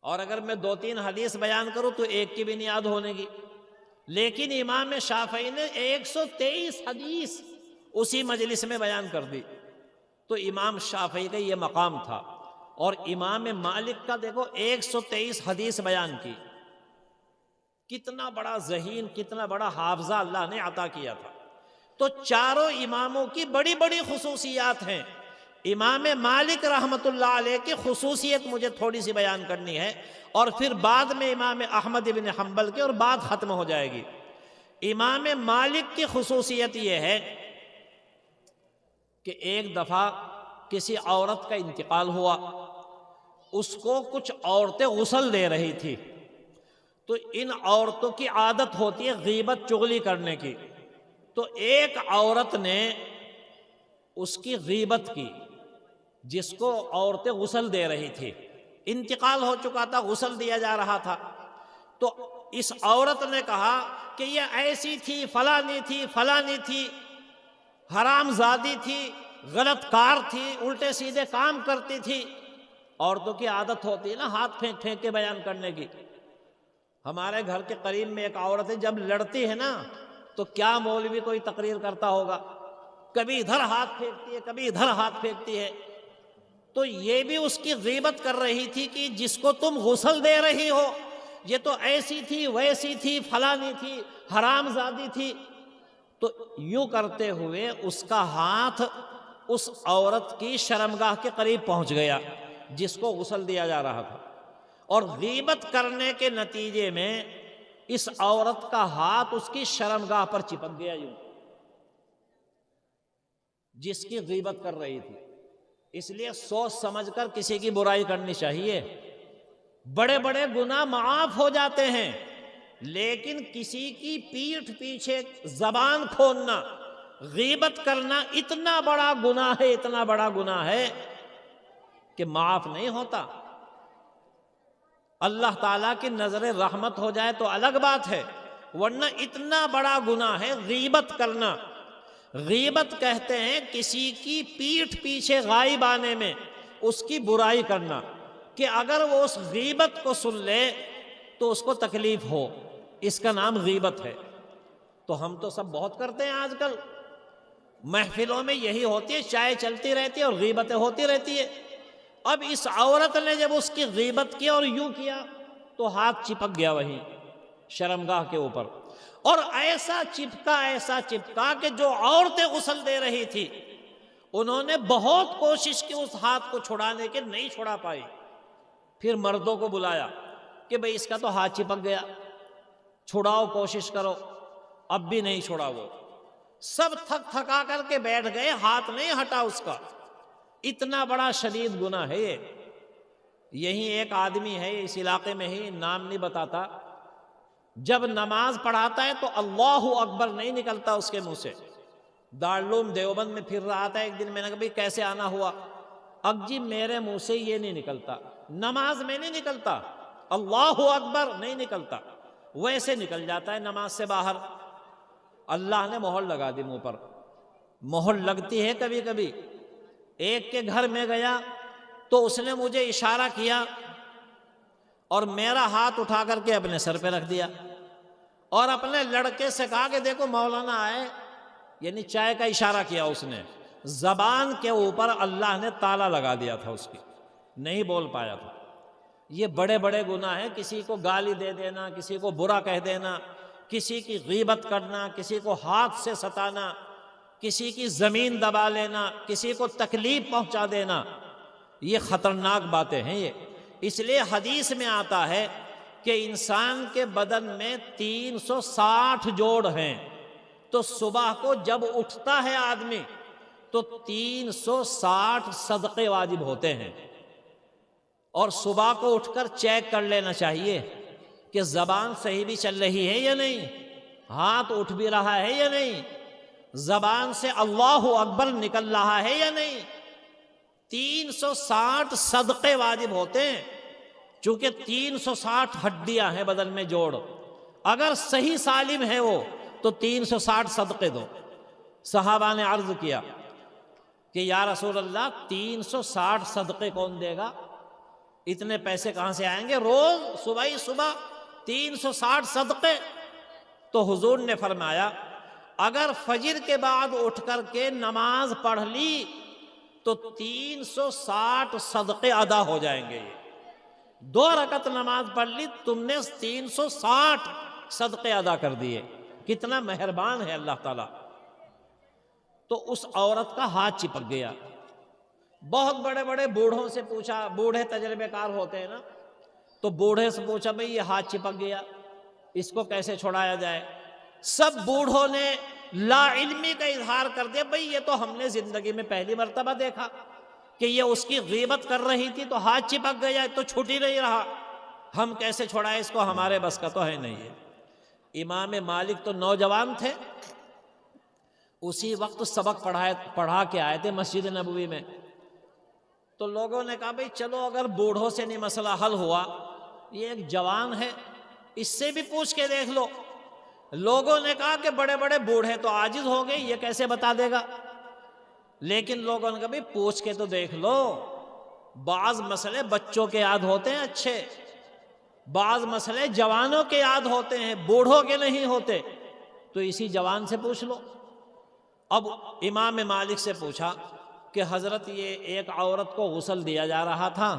اور اگر میں 2-3 حدیث بیان کروں تو ایک کی بھی نہیں یاد ہونے گی، لیکن امام شافعی نے 123 حدیث اسی مجلس میں بیان کر دی۔ تو امام شافعی کا یہ مقام تھا، اور امام مالک کا دیکھو 123 حدیث بیان کی، کتنا بڑا ذہین، کتنا بڑا حافظہ اللہ نے عطا کیا تھا۔ تو چاروں اماموں کی بڑی بڑی خصوصیات ہیں۔ امام مالک رحمت اللہ علیہ کی خصوصیت مجھے تھوڑی سی بیان کرنی ہے، اور پھر بعد میں امام احمد بن حنبل کی، اور بات ختم ہو جائے گی۔ امام مالک کی خصوصیت یہ ہے کہ ایک دفعہ کسی عورت کا انتقال ہوا، اس کو کچھ عورتیں غسل دے رہی تھی، تو ان عورتوں کی عادت ہوتی ہے غیبت چغلی کرنے کی، تو ایک عورت نے اس کی غیبت کی، جس کو عورتیں غسل دے رہی تھی، انتقال ہو چکا تھا، غسل دیا جا رہا تھا، تو اس عورت نے کہا کہ یہ ایسی تھی، فلانی تھی، فلانی تھی، حرام زادی تھی، غلط کار تھی، الٹے سیدھے کام کرتی تھی۔ عورتوں کی عادت ہوتی ہے نا ہاتھ پھینک پھینک کے بیان کرنے کی۔ ہمارے گھر کے قریب میں ایک عورت ہے، جب لڑتی ہے نا تو کیا مولوی کوئی تقریر کرتا ہوگا، کبھی ادھر ہاتھ پھینکتی ہے، کبھی ادھر ہاتھ پھینکتی ہے۔ تو یہ بھی اس کی غیبت کر رہی تھی کہ جس کو تم غسل دے رہی ہو یہ تو ایسی تھی، ویسی تھی، فلانی تھی، حرام زادی تھی۔ تو یوں کرتے ہوئے اس کا ہاتھ اس عورت کی شرمگاہ کے قریب پہنچ گیا جس کو غسل دیا جا رہا تھا، اور غیبت کرنے کے نتیجے میں اس عورت کا ہاتھ اس کی شرمگاہ پر چپک گیا، یوں جس کی غیبت کر رہی تھی۔ اس لیے سوچ سمجھ کر کسی کی برائی کرنی چاہیے۔ بڑے بڑے گناہ معاف ہو جاتے ہیں، لیکن کسی کی پیٹھ پیچھے زبان کھولنا، غیبت کرنا اتنا بڑا گناہ ہے، اتنا بڑا گناہ ہے کہ معاف نہیں ہوتا۔ اللہ تعالیٰ کی نظر رحمت ہو جائے تو الگ بات ہے، ورنہ اتنا بڑا گناہ ہے غیبت کرنا۔ غیبت کہتے ہیں کسی کی پیٹھ پیچھے غائب آنے میں اس کی برائی کرنا، کہ اگر وہ اس غیبت کو سن لے تو اس کو تکلیف ہو، اس کا نام غیبت ہے۔ تو ہم تو سب بہت کرتے ہیں آج کل، محفلوں میں یہی ہوتی ہے، چائے چلتی رہتی ہے اور غیبتیں ہوتی رہتی ہے۔ اب اس عورت نے جب اس کی غیبت کی اور یوں کیا تو ہاتھ چپک گیا وہیں شرمگاہ کے اوپر، اور ایسا چپکا کہ جو عورتیں غسل دے رہی تھی انہوں نے بہت کوشش کی اس ہاتھ کو چھڑانے کے، نہیں چھڑا پائی۔ پھر مردوں کو بلایا کہ بھئی اس کا تو ہاتھ چپک گیا، چھڑاؤ، کوشش کرو، اب بھی نہیں چھڑا۔ وہ سب تھک تھکا کر کے بیٹھ گئے، ہاتھ نہیں ہٹا اس کا۔ اتنا بڑا شدید گناہ ہے یہ۔ یہی ایک آدمی ہے اس علاقے میں ہی، نام نہیں بتاتا، جب نماز پڑھاتا ہے تو اللہ اکبر نہیں نکلتا اس کے منہ سے۔ دارالعلوم دیوبند میں پھر رہا تھا، ایک دن میں نے کہا بھئی کیسے آنا ہوا؟ اب جی میرے منہ سے یہ نہیں نکلتا، نماز میں نہیں نکلتا، اللہ اکبر نہیں نکلتا، ویسے نکل جاتا ہے نماز سے باہر۔ اللہ نے مہر لگا دی منہ پر، مہر لگتی ہے کبھی کبھی۔ ایک کے گھر میں گیا تو اس نے مجھے اشارہ کیا اور میرا ہاتھ اٹھا کر کے اپنے سر پہ رکھ دیا، اور اپنے لڑکے سے کہا کہ دیکھو مولانا آئے، یعنی چائے کا اشارہ کیا اس نے۔ زبان کے اوپر اللہ نے تالا لگا دیا تھا اس کی، نہیں بول پایا تھا۔ یہ بڑے بڑے گناہ ہیں، کسی کو گالی دے دینا، کسی کو برا کہہ دینا، کسی کی غیبت کرنا، کسی کو ہاتھ سے ستانا، کسی کی زمین دبا لینا، کسی کو تکلیف پہنچا دینا، یہ خطرناک باتیں ہیں یہ۔ اس لیے حدیث میں آتا ہے کہ انسان کے بدن میں 360 جوڑ ہیں، تو صبح کو جب اٹھتا ہے آدمی تو 360 صدقے واجب ہوتے ہیں، اور صبح کو اٹھ کر چیک کر لینا چاہیے کہ زبان صحیح بھی چل رہی ہے یا نہیں، ہاتھ اٹھ بھی رہا ہے یا نہیں، زبان سے اللہ اکبر نکل رہا ہے یا نہیں۔ 360 صدقے واجب ہوتے ہیں، چونکہ 360 ہڈیاں ہیں بدن میں جوڑ، اگر صحیح سالم ہے وہ تو 360 صدقے دو۔ صحابہ نے عرض کیا کہ یا رسول اللہ 360 صدقے کون دے گا؟ اتنے پیسے کہاں سے آئیں گے؟ روز صبح ہی صبح 360 صدقے؟ تو حضور نے فرمایا اگر فجر کے بعد اٹھ کر کے نماز پڑھ لی تو 360 صدقے ادا ہو جائیں گے۔ 2 رکعت نماز پڑھ لی، تم نے 360 صدقے ادا کر دیے۔ کتنا مہربان ہے اللہ تعالیٰ۔ تو اس عورت کا ہاتھ چپک گیا۔ بہت بڑے بڑے بوڑھوں سے پوچھا، بوڑھے تجربے کار ہوتے ہیں نا، تو بوڑھے سے پوچھا بھئی یہ ہاتھ چپک گیا، اس کو کیسے چھڑایا جائے؟ سب بوڑھوں نے لا علمی کا اظہار کر دیا، بھئی یہ تو ہم نے زندگی میں پہلی مرتبہ دیکھا کہ یہ اس کی غیبت کر رہی تھی تو ہاتھ چپک گیا، تو چھٹ ہی نہیں رہا، ہم کیسے چھڑائے اس کو، ہمارے بس کا تو ہے نہیں ہے۔ امام مالک تو نوجوان تھے، اسی وقت سبق پڑھا کے آئے تھے مسجد نبوی میں۔ تو لوگوں نے کہا بھئی چلو اگر بوڑھوں سے نہیں مسئلہ حل ہوا، یہ ایک جوان ہے، اس سے بھی پوچھ کے دیکھ لو۔ لوگوں نے کہا کہ بڑے بڑے بوڑھے تو عاجز ہو گئے، یہ کیسے بتا دے گا؟ لیکن لوگوں نے کہا بھئی پوچھ کے تو دیکھ لو، بعض مسئلے بچوں کے یاد ہوتے ہیں اچھے، بعض مسئلے جوانوں کے یاد ہوتے ہیں، بوڑھوں کے نہیں ہوتے، تو اسی جوان سے پوچھ لو۔ اب امام مالک سے پوچھا کہ حضرت یہ ایک عورت کو غسل دیا جا رہا تھا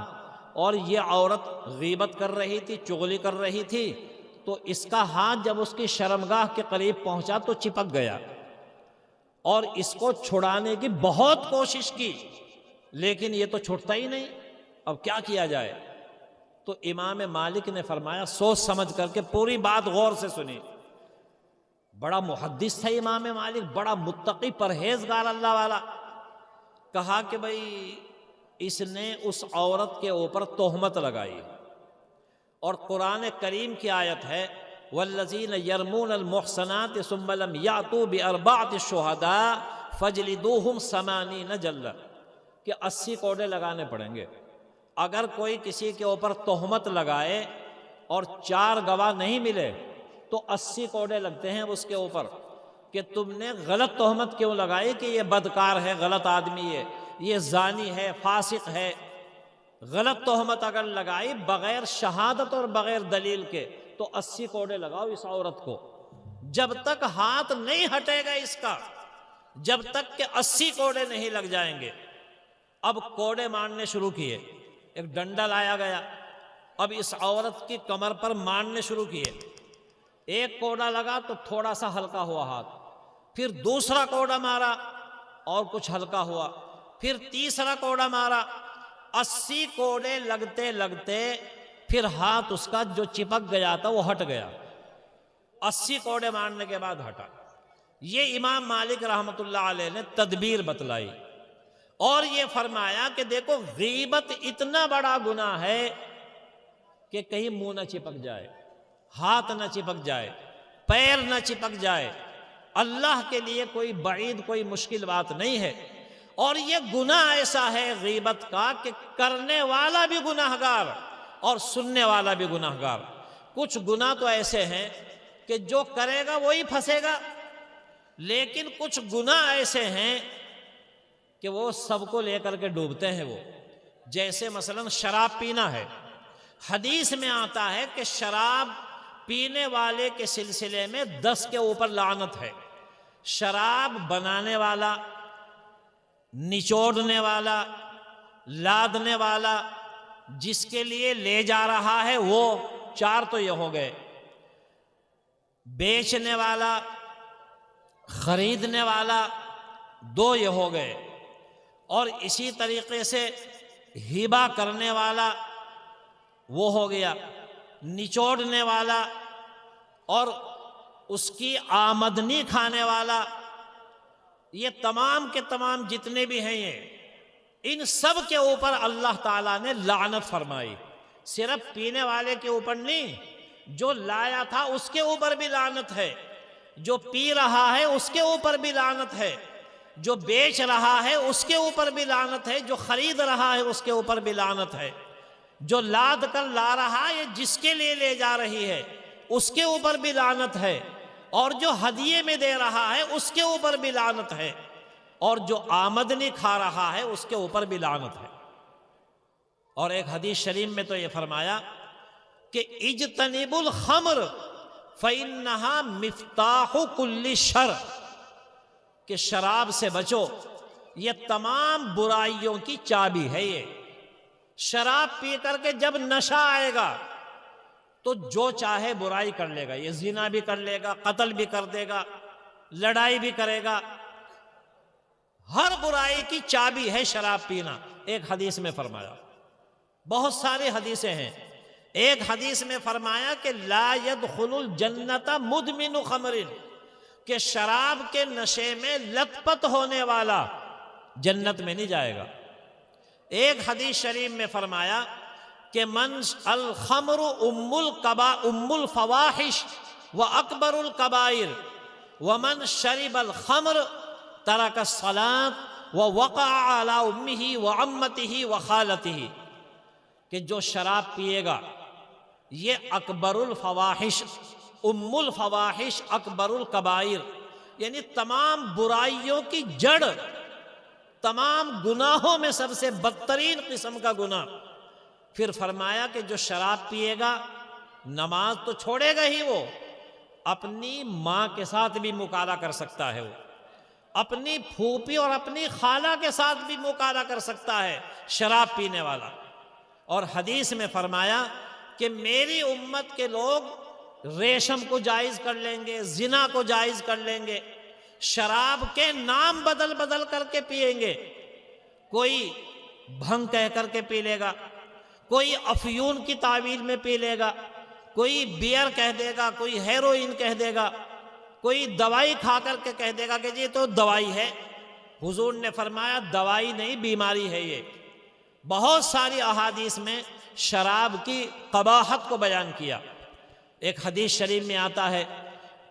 اور یہ عورت غیبت کر رہی تھی، چغلی کر رہی تھی، تو اس کا ہاتھ جب اس کی شرمگاہ کے قریب پہنچا تو چپک گیا، اور اس کو چھڑانے کی بہت کوشش کی لیکن یہ تو چھٹتا ہی نہیں، اب کیا کیا جائے؟ تو امام مالک نے فرمایا، سوچ سمجھ کر کے پوری بات غور سے سنی۔ بڑا محدث تھا امام مالک، بڑا متقی پرہیزگار اللہ والا۔ کہا کہ بھئی اس نے اس عورت کے اوپر تہمت لگائی، اور قرآن کریم کی آیت ہے والذین یرمون المحصنات ثم لم یأتوا بأربعة شہداء فاجلدوہم 80 جلدہ، کہ 80 کوڑے لگانے پڑیں گے۔ اگر کوئی کسی کے اوپر تہمت لگائے اور 4 گواہ نہیں ملے تو 80 کوڑے لگتے ہیں اس کے اوپر، کہ تم نے غلط تہمت کیوں لگائی کہ یہ بدکار ہے، غلط آدمی ہے، یہ زانی ہے، فاسق ہے۔ غلط تہمت اگر لگائی بغیر شہادت اور بغیر دلیل کے تو 80 کوڑے لگاؤ اس عورت کو، جب تک ہاتھ نہیں ہٹے گا اس کا، جب تک کہ 80 کوڑے نہیں لگ جائیں گے۔ اب کوڑے مارنے شروع کیے، ایک ڈنڈا لایا گیا، اب اس عورت کی کمر پر مارنے شروع کیے۔ ایک کوڑا لگا تو تھوڑا سا ہلکا ہوا ہاتھ، پھر دوسرا کوڑا مارا اور کچھ ہلکا ہوا، پھر تیسرا کوڑا مارا۔ 80 کوڑے لگتے لگتے پھر ہاتھ اس کا جو چپک گیا تھا وہ ہٹ گیا، 80 کوڑے مارنے کے بعد ہٹا۔ یہ امام مالک رحمۃ اللہ علیہ نے تدبیر بتلائی، اور یہ فرمایا کہ دیکھو غیبت اتنا بڑا گناہ ہے کہ کہیں منہ نہ چپک جائے، ہاتھ نہ چپک جائے، پیر نہ چپک جائے، اللہ کے لیے کوئی بعید، کوئی مشکل بات نہیں ہے۔ اور یہ گناہ ایسا ہے غیبت کا کہ کرنے والا بھی گناہگار اور سننے والا بھی گناہگار۔ کچھ گناہ تو ایسے ہیں کہ جو کرے گا وہی پھنسے گا، لیکن کچھ گناہ ایسے ہیں کہ وہ سب کو لے کر کے ڈوبتے ہیں۔ وہ جیسے مثلا شراب پینا ہے، حدیث میں آتا ہے کہ شراب پینے والے کے سلسلے میں 10 کے اوپر لعنت ہے۔ شراب بنانے والا، نچوڑنے والا، لادنے والا، جس کے لیے لے جا رہا ہے وہ 4 تو یہ ہو گئے، بیچنے والا، خریدنے والا 2 یہ ہو گئے، اور اسی طریقے سے ہبہ کرنے والا وہ ہو گیا، نچوڑنے والا اور اس کی آمدنی کھانے والا، یہ تمام کے تمام جتنے بھی ہیں یہ ان سب کے اوپر اللہ تعالیٰ نے لعنت فرمائی۔ صرف پینے والے کے اوپر نہیں، جو لایا تھا اس کے اوپر بھی لعنت ہے، جو پی رہا ہے اس کے اوپر بھی لعنت ہے، جو بیچ رہا ہے اس کے اوپر بھی لعنت ہے، جو خرید رہا ہے اس کے اوپر بھی لعنت ہے، جو لاد کر لا رہا ہے جس کے لیے لے جا رہی ہے اس کے اوپر بھی لعنت ہے، اور جو ہدیے میں دے رہا ہے اس کے اوپر بھی لعنت ہے۔ اور جو آمدنی کھا رہا ہے اس کے اوپر بھی لعنت ہے۔ اور ایک حدیث شریف میں تو یہ فرمایا کہ اجتنبوا الخمر فإنها مفتاح کل شر، کہ شراب سے بچو، یہ تمام برائیوں کی چابی ہے۔ یہ شراب پی کر کے جب نشہ آئے گا تو جو چاہے برائی کر لے گا، یہ زنا بھی کر لے گا، قتل بھی کر دے گا، لڑائی بھی کرے گا، ہر برائی کی چابی ہے شراب پینا، ایک حدیث میں فرمایا۔ بہت ساری حدیثیں ہیں، ایک حدیث میں فرمایا کہ لا يدخل الجنت مدمن خمر، کہ شراب کے نشے میں لت پت ہونے والا جنت میں نہیں جائے گا۔ ایک حدیث شریف میں فرمایا کہ من الخمر ام الفواحش واکبر الکبائر ومن شرب الخمر ترک الصلاۃ ووقع علی امہ وعمتہ وخالتہ، کہ جو شراب پیے گا یہ اکبر الفواحش، ام الفواحش، اکبر الکبائر، یعنی تمام برائیوں کی جڑ، تمام گناہوں میں سب سے بدترین قسم کا گناہ۔ پھر فرمایا کہ جو شراب پیے گا نماز تو چھوڑے گا ہی، وہ اپنی ماں کے ساتھ بھی مکالہ کر سکتا ہے، وہ اپنی پھوپھی اور اپنی خالہ کے ساتھ بھی مکالہ کر سکتا ہے شراب پینے والا۔ اور حدیث میں فرمایا کہ میری امت کے لوگ ریشم کو جائز کر لیں گے، زنا کو جائز کر لیں گے، شراب کے نام بدل بدل کر کے پئیں گے، کوئی بھنگ کہہ کر کے پی لے گا، کوئی افیون کی تعویل میں پی لے گا، کوئی بیئر کہہ دے گا، کوئی ہیروئن کہہ دے گا، کوئی دوائی کھا کر کے کہہ دے گا کہ یہ تو دوائی ہے۔ حضور نے فرمایا دوائی نہیں، بیماری ہے یہ۔ بہت ساری احادیث میں شراب کی قباحت کو بیان کیا۔ ایک حدیث شریف میں آتا ہے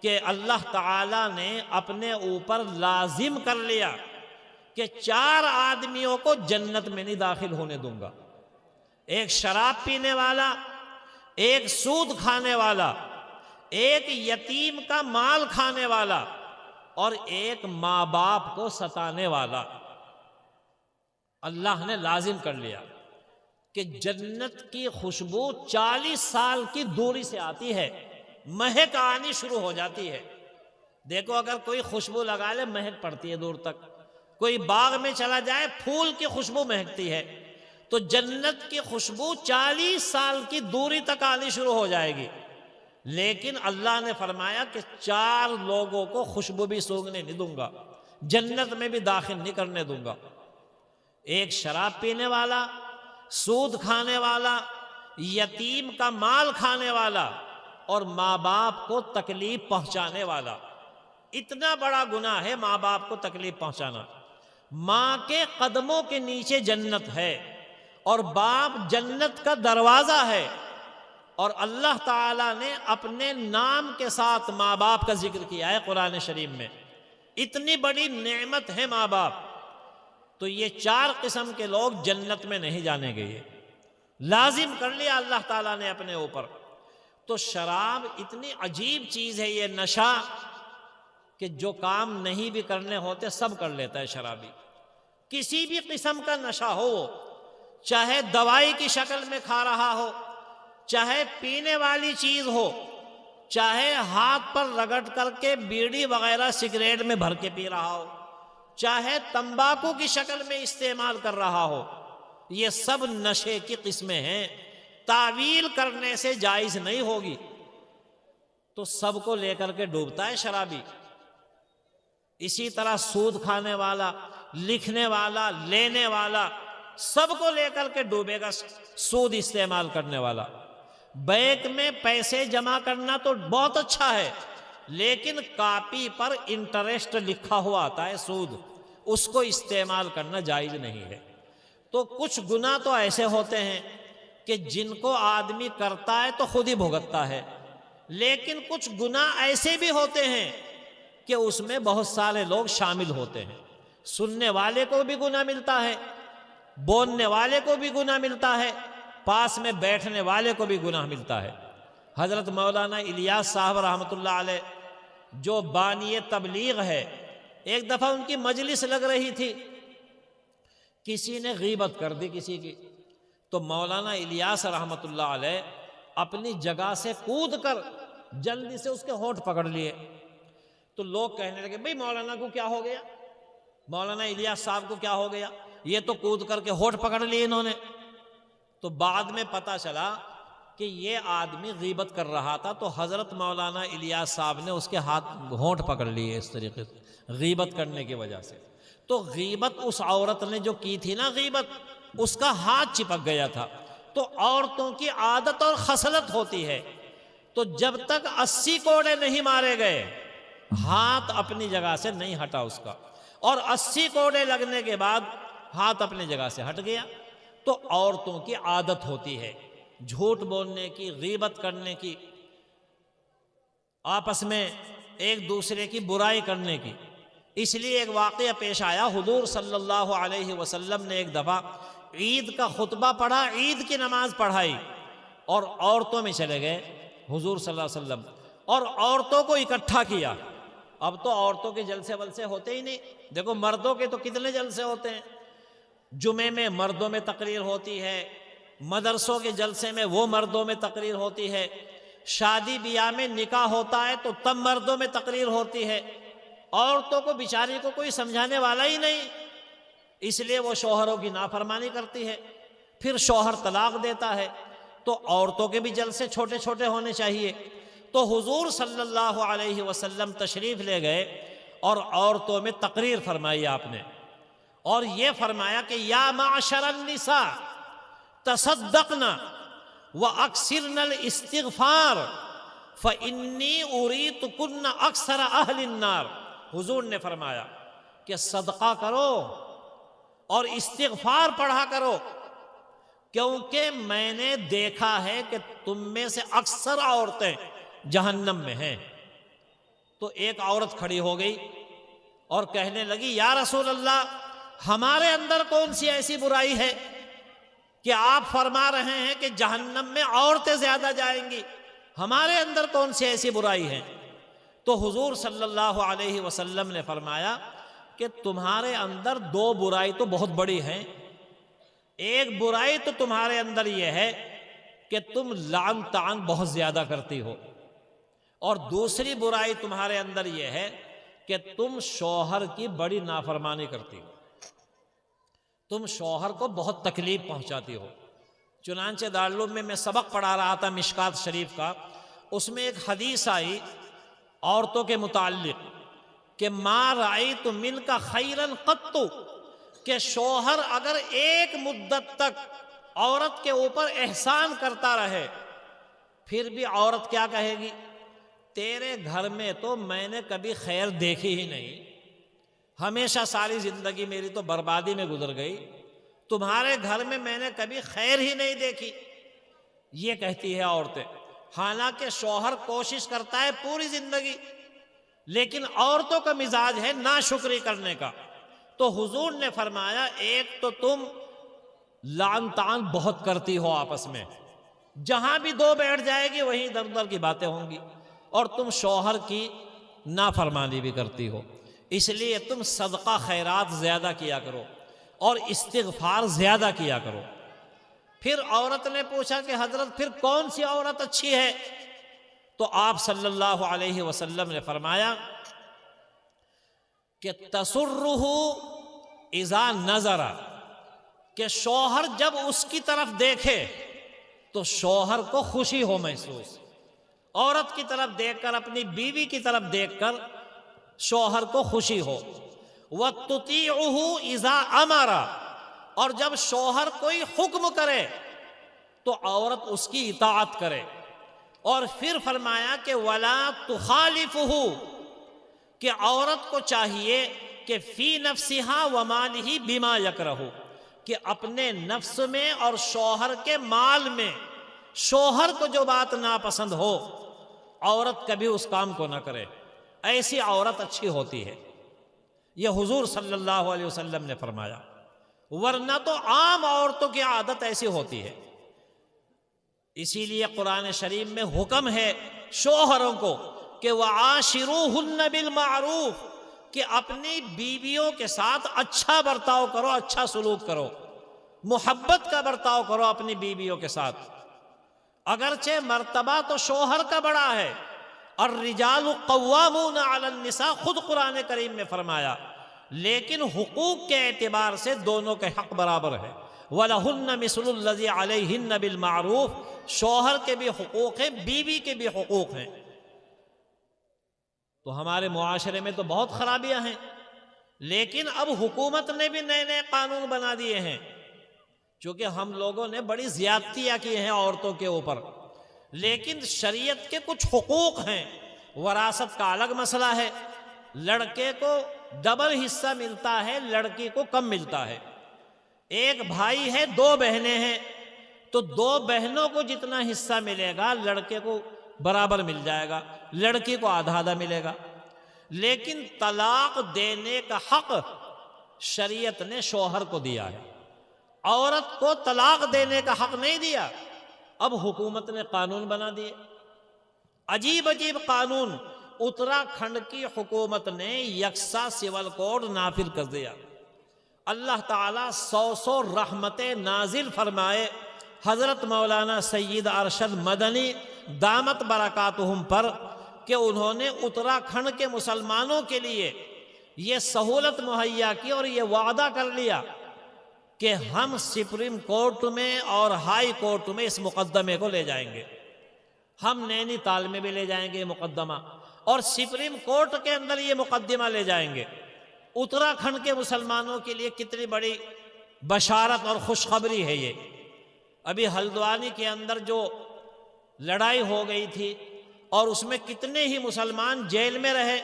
کہ اللہ تعالی نے اپنے اوپر لازم کر لیا کہ 4 آدمیوں کو جنت میں نہیں داخل ہونے دوں گا، ایک شراب پینے والا، ایک سود کھانے والا، ایک یتیم کا مال کھانے والا، اور ایک ماں باپ کو ستانے والا۔ اللہ نے لازم کر لیا کہ جنت کی خوشبو 40 سال کی دوری سے آتی ہے، مہک آنی شروع ہو جاتی ہے۔ دیکھو اگر کوئی خوشبو لگا لے مہک پڑتی ہے دور تک، کوئی باغ میں چلا جائے پھول کی خوشبو مہکتی ہے، تو جنت کی خوشبو 40 سال کی دوری تک آنی شروع ہو جائے گی۔ لیکن اللہ نے فرمایا کہ 4 لوگوں کو خوشبو بھی سونگنے نہیں دوں گا، جنت میں بھی داخل نہیں کرنے دوں گا۔ ایک شراب پینے والا، سود کھانے والا، یتیم کا مال کھانے والا، اور ماں باپ کو تکلیف پہنچانے والا۔ اتنا بڑا گناہ ہے ماں باپ کو تکلیف پہنچانا۔ ماں کے قدموں کے نیچے جنت ہے، اور باپ جنت کا دروازہ ہے، اور اللہ تعالیٰ نے اپنے نام کے ساتھ ماں باپ کا ذکر کیا ہے قرآن شریف میں۔ اتنی بڑی نعمت ہے ماں باپ، تو یہ 4 قسم کے لوگ جنت میں نہیں جانے گے، لازم کر لیا اللہ تعالیٰ نے اپنے اوپر۔ تو شراب اتنی عجیب چیز ہے، یہ نشہ، کہ جو کام نہیں بھی کرنے ہوتے سب کر لیتا ہے شرابی۔ کسی بھی قسم کا نشہ ہو، چاہے دوائی کی شکل میں کھا رہا ہو، چاہے پینے والی چیز ہو، چاہے ہاتھ پر رگڑ کر کے بیڑی وغیرہ سگریٹ میں بھر کے پی رہا ہو، چاہے تمباکو کی شکل میں استعمال کر رہا ہو، یہ سب نشے کی قسمیں ہیں، تعویل کرنے سے جائز نہیں ہوگی۔ تو سب کو لے کر کے ڈوبتا ہے شرابی۔ اسی طرح سود کھانے والا، لکھنے والا، لینے والا، سب کو لے کر کے ڈوبے گا سود استعمال کرنے والا۔ بینک میں پیسے جمع کرنا تو بہت اچھا ہے، لیکن کاپی پر انٹرسٹ لکھا ہوا آتا ہے سود، اس کو استعمال کرنا جائز نہیں ہے۔ تو کچھ گناہ تو ایسے ہوتے ہیں کہ جن کو آدمی کرتا ہے تو خود ہی بھگتتا ہے، لیکن کچھ گناہ ایسے بھی ہوتے ہیں کہ اس میں بہت سارے لوگ شامل ہوتے ہیں۔ سننے والے کو بھی گناہ ملتا ہے، بولنے والے کو بھی گناہ ملتا ہے، پاس میں بیٹھنے والے کو بھی گناہ ملتا ہے۔ حضرت مولانا الیاس صاحب رحمۃ اللہ علیہ جو بانی تبلیغ ہے، ایک دفعہ ان کی مجلس لگ رہی تھی، کسی نے غیبت کر دی کسی کی، تو مولانا الیاس رحمۃ اللہ علیہ اپنی جگہ سے کود کر جلدی سے اس کے ہونٹ پکڑ لیے۔ تو لوگ کہنے لگے بھئی مولانا کو کیا ہو گیا، مولانا الیاس صاحب کو کیا ہو گیا، یہ تو کود کر کے ہونٹ پکڑ لیے انہوں نے۔ تو بعد میں پتہ چلا کہ یہ آدمی غیبت کر رہا تھا، تو حضرت مولانا الیاس صاحب نے اس کے ہونٹ پکڑ لیے اس طریقے سے غیبت کرنے کی وجہ سے۔ تو غیبت اس عورت نے جو کی تھی نا، غیبت، اس کا ہاتھ چپک گیا تھا۔ تو عورتوں کی عادت اور خصلت ہوتی ہے، تو جب تک 80 کوڑے نہیں مارے گئے ہاتھ اپنی جگہ سے نہیں ہٹا اس کا، اور 80 کوڑے لگنے کے بعد ہاتھ اپنی جگہ سے ہٹ گیا۔ تو عورتوں کی عادت ہوتی ہے جھوٹ بولنے کی، غیبت کرنے کی، آپس میں ایک دوسرے کی برائی کرنے کی۔ اس لیے ایک واقعہ پیش آیا، حضور صلی اللہ علیہ وسلم نے ایک دفعہ عید کا خطبہ پڑھا، عید کی نماز پڑھائی، اور عورتوں میں چلے گئے حضور صلی اللہ علیہ وسلم، اور عورتوں کو اکٹھا کیا۔ اب تو عورتوں کے جلسے ولسے ہوتے ہی نہیں، دیکھو مردوں کے تو کتنے جلسے ہوتے ہیں، جمعے میں مردوں میں تقریر ہوتی ہے، مدرسوں کے جلسے میں وہ مردوں میں تقریر ہوتی ہے، شادی بیاہ میں نکاح ہوتا ہے تو تب مردوں میں تقریر ہوتی ہے۔ عورتوں کو بیچاری کو کوئی سمجھانے والا ہی نہیں، اس لیے وہ شوہروں کی نافرمانی کرتی ہے، پھر شوہر طلاق دیتا ہے۔ تو عورتوں کے بھی جلسے چھوٹے چھوٹے ہونے چاہیے۔ تو حضور صلی اللہ علیہ وسلم تشریف لے گئے اور عورتوں میں تقریر فرمائی آپ نے، اور یہ فرمایا کہ یا معشر النساء تصدقنا واکثرن الاستغفار فانی اریتکن اکثر اہل النار۔ حضور نے فرمایا کہ صدقہ کرو اور استغفار پڑھا کرو، کیونکہ میں نے دیکھا ہے کہ تم میں سے اکثر عورتیں جہنم میں ہیں۔ تو ایک عورت کھڑی ہو گئی اور کہنے لگی یا رسول اللہ، ہمارے اندر کون سی ایسی برائی ہے کہ آپ فرما رہے ہیں کہ جہنم میں عورتیں زیادہ جائیں گی، ہمارے اندر کون سی ایسی برائی ہے؟ تو حضور صلی اللہ علیہ وسلم نے فرمایا کہ تمہارے اندر دو برائی تو بہت بڑی ہیں۔ ایک برائی تو تمہارے اندر یہ ہے کہ تم لعن طعن بہت زیادہ کرتی ہو، اور دوسری برائی تمہارے اندر یہ ہے کہ تم شوہر کی بڑی نافرمانی کرتی ہو، تم شوہر کو بہت تکلیف پہنچاتی ہو۔ چنانچہ دارالعلوم میں سبق پڑھا رہا تھا مشکات شریف کا، اس میں ایک حدیث آئی عورتوں کے متعلق کہ ما رأیت منک خیرا قط، کہ شوہر اگر ایک مدت تک عورت کے اوپر احسان کرتا رہے، پھر بھی عورت کیا کہے گی؟ تیرے گھر میں تو میں نے کبھی خیر دیکھی ہی نہیں، ہمیشہ ساری زندگی میری تو بربادی میں گزر گئی، تمہارے گھر میں میں نے کبھی خیر ہی نہیں دیکھی، یہ کہتی ہے عورتیں۔ حالانکہ شوہر کوشش کرتا ہے پوری زندگی، لیکن عورتوں کا مزاج ہے ناشکری کرنے کا۔ تو حضور نے فرمایا ایک تو تم لعن طعن بہت کرتی ہو آپس میں، جہاں بھی دو بیٹھ جائے گی وہیں ادھر ادھر کی باتیں ہوں گی، اور تم شوہر کی نافرمانی بھی کرتی ہو، اس لیے تم صدقہ خیرات زیادہ کیا کرو اور استغفار زیادہ کیا کرو۔ پھر عورت نے پوچھا کہ حضرت پھر کون سی عورت اچھی ہے؟ تو آپ صلی اللہ علیہ وسلم نے فرمایا کہ تسرہ اذا نظر، کہ شوہر جب اس کی طرف دیکھے تو شوہر کو خوشی ہو محسوس، عورت کی طرف دیکھ کر، اپنی بیوی کی طرف دیکھ کر شوہر کو خوشی ہو۔ وَتُطِيعُهُ اذا امر، اور جب شوہر کوئی حکم کرے تو عورت اس کی اطاعت کرے۔ اور پھر فرمایا کہ وَلَا تُخَالِفُهُ، کہ عورت کو چاہیے کہ فی نفسها ومالہ بما یکرہ، کہ اپنے نفس میں اور شوہر کے مال میں شوہر کو جو بات ناپسند ہو عورت کبھی اس کام کو نہ کرے، ایسی عورت اچھی ہوتی ہے، یہ حضور صلی اللہ علیہ وسلم نے فرمایا۔ ورنہ تو عام عورتوں کی عادت ایسی ہوتی ہے۔ اسی لیے قرآن شریف میں حکم ہے شوہروں کو کہ وَعَاشِرُوهُنَّ بِالْمَعْرُوفِ، کہ اپنی بیویوں کے ساتھ اچھا برتاؤ کرو، اچھا سلوک کرو، محبت کا برتاؤ کرو اپنی بیویوں کے ساتھ۔ اگرچہ مرتبہ تو شوہر کا بڑا ہے، الرجال قوامون علی النساء خود قرآن کریم میں فرمایا، لیکن حقوق کے اعتبار سے دونوں کے حق برابر ہے۔ وَلَهُنَّ مِثْلُ الَّذِي عَلَيْهِنَّ بِالْمَعْرُوفِ، شوہر کے بھی حقوق ہیں، بیوی کے بھی حقوق ہیں۔ تو ہمارے معاشرے میں تو بہت خرابیاں ہیں، لیکن اب حکومت نے بھی نئے نئے قانون بنا دیے ہیں، چونکہ ہم لوگوں نے بڑی زیادتیاں کی ہیں عورتوں کے اوپر، لیکن شریعت کے کچھ حقوق ہیں۔ وراثت کا الگ مسئلہ ہے، لڑکے کو ڈبل حصہ ملتا ہے، لڑکی کو کم ملتا ہے۔ ایک بھائی ہے، دو بہنیں ہیں، تو دو بہنوں کو جتنا حصہ ملے گا لڑکے کو برابر مل جائے گا، لڑکی کو آدھا آدھا ملے گا۔ لیکن طلاق دینے کا حق شریعت نے شوہر کو دیا ہے، عورت کو طلاق دینے کا حق نہیں دیا۔ اب حکومت نے قانون بنا دیے، عجیب عجیب قانون۔ اتراکھنڈ کی حکومت نے یکساں سول کوڈ نافذ کر دیا۔ اللہ تعالیٰ سو رحمتیں نازل فرمائے حضرت مولانا سید ارشد مدنی دامت برکاتہم پر، کہ انہوں نے اتراکھنڈ کے مسلمانوں کے لیے یہ سہولت مہیا کی اور یہ وعدہ کر لیا کہ ہم سپریم کورٹ میں اور ہائی کورٹ میں اس مقدمے کو لے جائیں گے، ہم نینی تال میں بھی لے جائیں گے یہ مقدمہ، اور سپریم کورٹ کے اندر یہ مقدمہ لے جائیں گے۔ اتراکھنڈ کے مسلمانوں کے لیے کتنی بڑی بشارت اور خوشخبری ہے یہ۔ ابھی ہلدوانی کے اندر جو لڑائی ہو گئی تھی اور اس میں کتنے ہی مسلمان جیل میں رہے،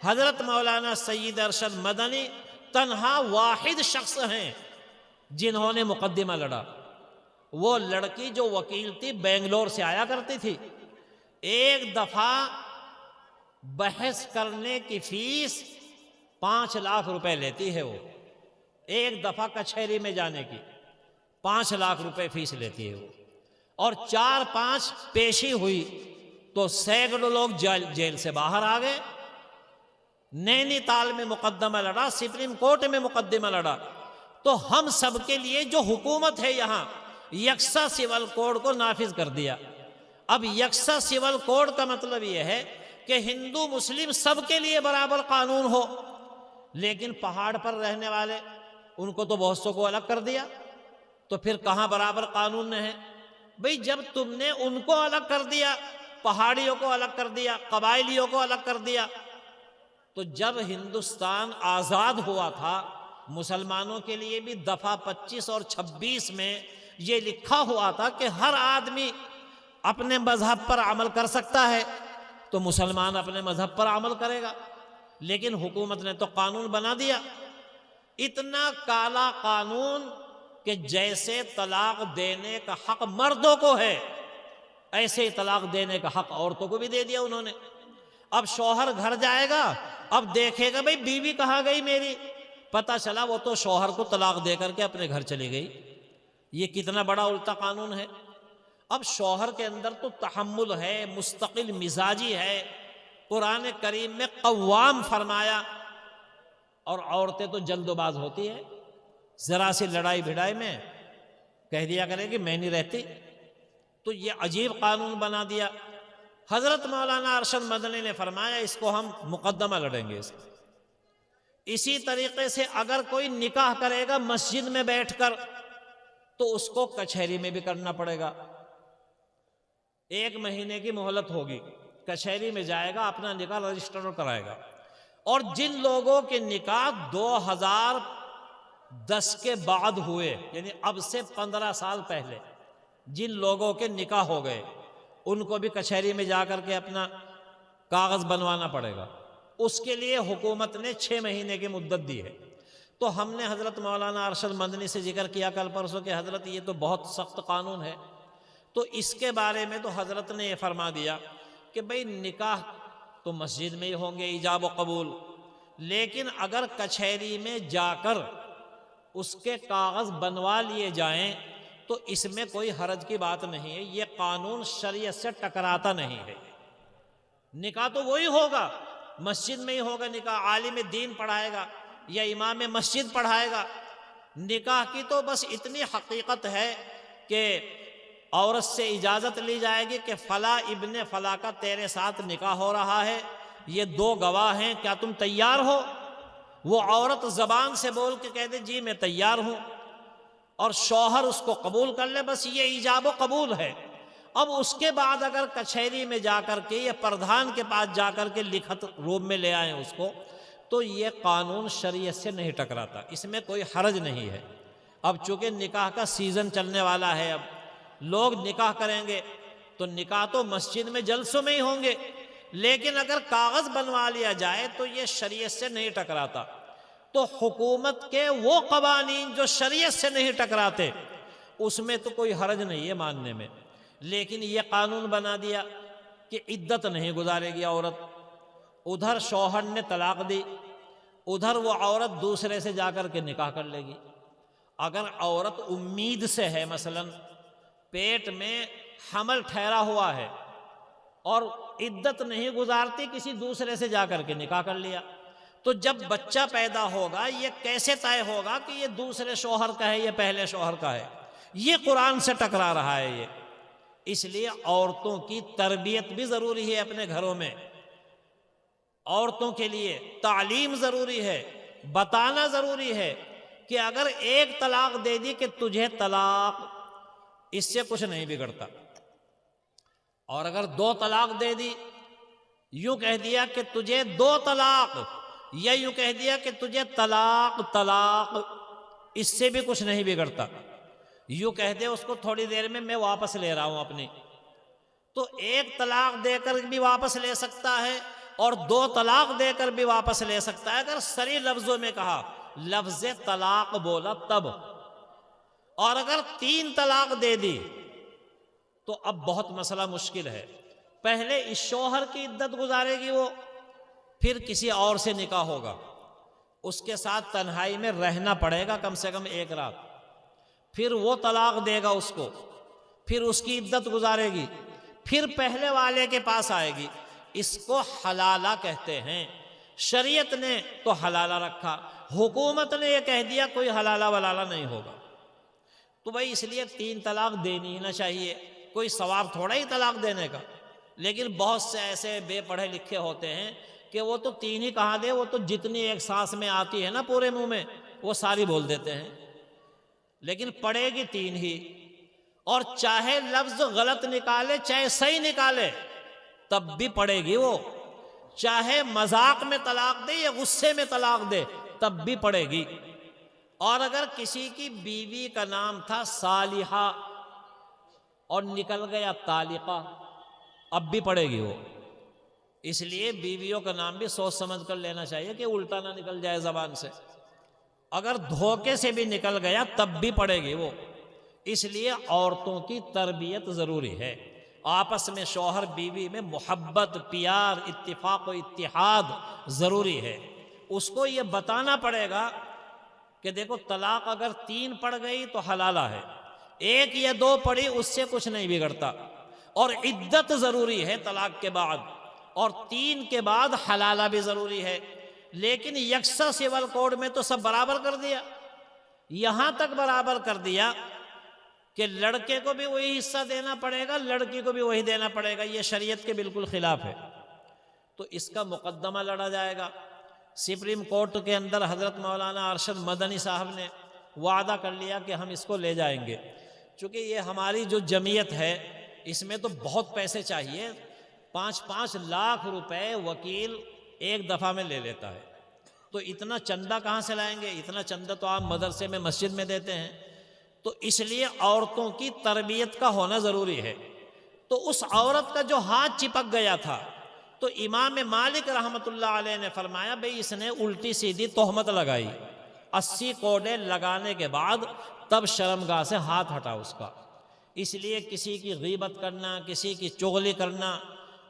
حضرت مولانا سید ارشد مدنی تنہا واحد شخص ہیں جنہوں نے مقدمہ لڑا۔ وہ لڑکی جو وکیل تھی بنگلور سے آیا کرتی تھی، ایک دفعہ بحث کرنے کی فیس 5 لاکھ روپے لیتی ہے، وہ ایک دفعہ کچہری میں جانے کی 5 لاکھ روپے فیس لیتی ہے وہ، اور 4-5 پیشی ہوئی تو سینکڑوں لوگ جیل سے باہر آ گئے۔ نینی تال میں مقدمہ لڑا، سپریم کورٹ میں مقدمہ لڑا۔ تو ہم سب کے لیے جو حکومت ہے یہاں یکساں سول کوڈ کو نافذ کر دیا۔ اب یکساں سول کوڈ کا مطلب یہ ہے کہ ہندو مسلم سب کے لیے برابر قانون ہو، لیکن پہاڑ پر رہنے والے ان کو تو بہت سو کو الگ کر دیا، تو پھر کہاں برابر قانون ہے؟ بھئی جب تم نے ان کو الگ کر دیا، پہاڑیوں کو الگ کر دیا، قبائلیوں کو الگ کر دیا، تو جب ہندوستان آزاد ہوا تھا مسلمانوں کے لیے بھی دفعہ 25 اور 26 میں یہ لکھا ہوا تھا کہ ہر آدمی اپنے مذہب پر عمل کر سکتا ہے، تو مسلمان اپنے مذہب پر عمل کرے گا۔ لیکن حکومت نے تو قانون بنا دیا، اتنا کالا قانون کہ جیسے طلاق دینے کا حق مردوں کو ہے، ایسے ہی طلاق دینے کا حق عورتوں کو بھی دے دیا انہوں نے۔ اب شوہر گھر جائے گا، اب دیکھے گا بھئی بیوی کہاں گئی میری، پتہ چلا وہ تو شوہر کو طلاق دے کر کے اپنے گھر چلی گئی۔ یہ کتنا بڑا الٹا قانون ہے۔ اب شوہر کے اندر تو تحمل ہے، مستقل مزاجی ہے، قرآن کریم میں قوام فرمایا، اور عورتیں تو جلد باز ہوتی ہیں، ذرا سی لڑائی بھڑائی میں کہہ دیا کرے کہ میں نہیں رہتی۔ تو یہ عجیب قانون بنا دیا۔ حضرت مولانا ارشد مدنی نے فرمایا اس کو ہم مقدمہ لڑیں گے۔ اسی طریقے سے اگر کوئی نکاح کرے گا مسجد میں بیٹھ کر تو اس کو کچہری میں بھی کرنا پڑے گا۔ 1 مہینے کی مہلت ہوگی، کچہری میں جائے گا، اپنا نکاح رجسٹر کرائے گا۔ اور جن لوگوں کے نکاح 2010 کے بعد ہوئے، یعنی اب سے 15 سال پہلے جن لوگوں کے نکاح ہو گئے، ان کو بھی کچہری میں جا کر کے اپنا کاغذ بنوانا پڑے گا۔ اس کے لیے حکومت نے 6 مہینے کی مدت دی ہے۔ تو ہم نے حضرت مولانا ارشد مدنی سے ذکر کیا کل پرسوں کہ حضرت یہ تو بہت سخت قانون ہے، تو اس کے بارے میں تو حضرت نے یہ فرما دیا کہ بھئی نکاح تو مسجد میں ہی ہوں گے ایجاب و قبول، لیکن اگر کچہری میں جا کر اس کے کاغذ بنوا لیے جائیں تو اس میں کوئی حرج کی بات نہیں ہے، یہ قانون شریعت سے ٹکراتا نہیں ہے۔ نکاح تو وہی ہوگا مسجد میں ہی ہوگا نکاح، عالم دین پڑھائے گا یا امام مسجد پڑھائے گا۔ نکاح کی تو بس اتنی حقیقت ہے کہ عورت سے اجازت لی جائے گی کہ فلاں ابن فلاں کا تیرے ساتھ نکاح ہو رہا ہے، یہ 2 گواہ ہیں، کیا تم تیار ہو؟ وہ عورت زبان سے بول کے کہہ دے جی میں تیار ہوں، اور شوہر اس کو قبول کر لے، بس یہ ایجاب و قبول ہے۔ اب اس کے بعد اگر کچہری میں جا کر کے یا پردھان کے پاس جا کر کے لکھت روپ میں لے آئیں اس کو، تو یہ قانون شریعت سے نہیں ٹکراتا، اس میں کوئی حرج نہیں ہے۔ اب چونکہ نکاح کا سیزن چلنے والا ہے، اب لوگ نکاح کریں گے تو نکاح تو مسجد میں جلسوں میں ہی ہوں گے، لیکن اگر کاغذ بنوا لیا جائے تو یہ شریعت سے نہیں ٹکراتا۔ تو حکومت کے وہ قوانین جو شریعت سے نہیں ٹکراتے اس میں تو کوئی حرج نہیں ہے ماننے میں، لیکن یہ قانون بنا دیا کہ عدت نہیں گزارے گی عورت، ادھر شوہر نے طلاق دی، ادھر وہ عورت دوسرے سے جا کر کے نکاح کر لے گی۔ اگر عورت امید سے ہے، مثلا پیٹ میں حمل ٹھہرا ہوا ہے اور عدت نہیں گزارتی، کسی دوسرے سے جا کر کے نکاح کر لیا، تو جب بچہ پیدا ہوگا یہ کیسے طے ہوگا کہ یہ دوسرے شوہر کا ہے یا پہلے شوہر کا ہے؟ یہ قرآن سے ٹکرا رہا ہے یہ۔ اس لیے عورتوں کی تربیت بھی ضروری ہے اپنے گھروں میں، عورتوں کے لیے تعلیم ضروری ہے، بتانا ضروری ہے کہ اگر ایک طلاق دے دی کہ تجھے طلاق، اس سے کچھ نہیں بگڑتا، اور اگر 2 طلاق دے دی، یوں کہہ دیا کہ تجھے 2 طلاق، یا یوں کہہ دیا کہ تجھے طلاق طلاق، اس سے بھی کچھ نہیں بگڑتا۔ یوں کہہ دے اس کو تھوڑی دیر میں واپس لے رہا ہوں اپنی، تو 1 طلاق دے کر بھی واپس لے سکتا ہے اور 2 طلاق دے کر بھی واپس لے سکتا ہے، اگر صریح لفظوں میں کہا، لفظ طلاق بولا تب۔ اور اگر 3 طلاق دے دی تو اب بہت مسئلہ مشکل ہے، پہلے اس شوہر کی عدت گزارے گی وہ، پھر کسی اور سے نکاح ہوگا، اس کے ساتھ تنہائی میں رہنا پڑے گا کم سے کم 1 رات، پھر وہ طلاق دے گا اس کو، پھر اس کی عدت گزارے گی، پھر پہلے والے کے پاس آئے گی۔ اس کو حلالہ کہتے ہیں، شریعت نے تو حلالہ رکھا، حکومت نے یہ کہہ دیا کوئی حلالہ ولالہ نہیں ہوگا۔ تو بھائی اس لیے 3 طلاق دینی ہی نہ چاہیے، کوئی ثواب تھوڑا ہی طلاق دینے کا، لیکن بہت سے ایسے بے پڑھے لکھے ہوتے ہیں کہ وہ تو 3 ہی کہاں دے، وہ تو جتنی ایک سانس میں آتی ہے نا پورے منہ میں وہ ساری بول دیتے ہیں، لیکن پڑے گی 3 ہی، اور چاہے لفظ غلط نکالے چاہے صحیح نکالے تب بھی پڑے گی وہ، چاہے مذاق میں طلاق دے یا غصے میں طلاق دے تب بھی پڑے گی۔ اور اگر کسی کی بیوی کا نام تھا صالحہ اور نکل گیا طالقہ، اب بھی پڑے گی وہ۔ اس لیے بیویوں کا نام بھی سوچ سمجھ کر لینا چاہیے کہ الٹا نہ نکل جائے زبان سے، اگر دھوکے سے بھی نکل گیا تب بھی پڑے گی وہ۔ اس لیے عورتوں کی تربیت ضروری ہے، آپس میں شوہر بیوی میں محبت، پیار، اتفاق و اتحاد ضروری ہے۔ اس کو یہ بتانا پڑے گا کہ دیکھو طلاق اگر 3 پڑ گئی تو حلالہ ہے، 1 یا 2 پڑی اس سے کچھ نہیں بگڑتا، اور عدت ضروری ہے طلاق کے بعد، اور 3 کے بعد حلالہ بھی ضروری ہے۔ لیکن یکساں سول کوڈ میں تو سب برابر کر دیا، یہاں تک برابر کر دیا کہ لڑکے کو بھی وہی حصہ دینا پڑے گا، لڑکی کو بھی وہی دینا پڑے گا، یہ شریعت کے بالکل خلاف ہے۔ تو اس کا مقدمہ لڑا جائے گا سپریم کورٹ کے اندر۔ حضرت مولانا ارشد مدنی صاحب نے وعدہ کر لیا کہ ہم اس کو لے جائیں گے، چونکہ یہ ہماری جو جمعیت ہے اس میں تو بہت پیسے چاہیے، 5-5 لاکھ روپے وکیل ایک دفعہ میں لے لیتا ہے، تو اتنا چندہ کہاں سے لائیں گے؟ اتنا چندہ تو آپ مدرسے میں مسجد میں دیتے ہیں۔ تو اس لیے عورتوں کی تربیت کا ہونا ضروری ہے۔ تو اس عورت کا جو ہاتھ چپک گیا تھا تو امام مالک رحمۃ اللہ علیہ نے فرمایا بھئی اس نے الٹی سیدھی تہمت لگائی، 80 کوڑے لگانے کے بعد تب شرمگاہ سے ہاتھ ہٹا اس کا۔ اس لیے کسی کی غیبت کرنا، کسی کی چغلی کرنا،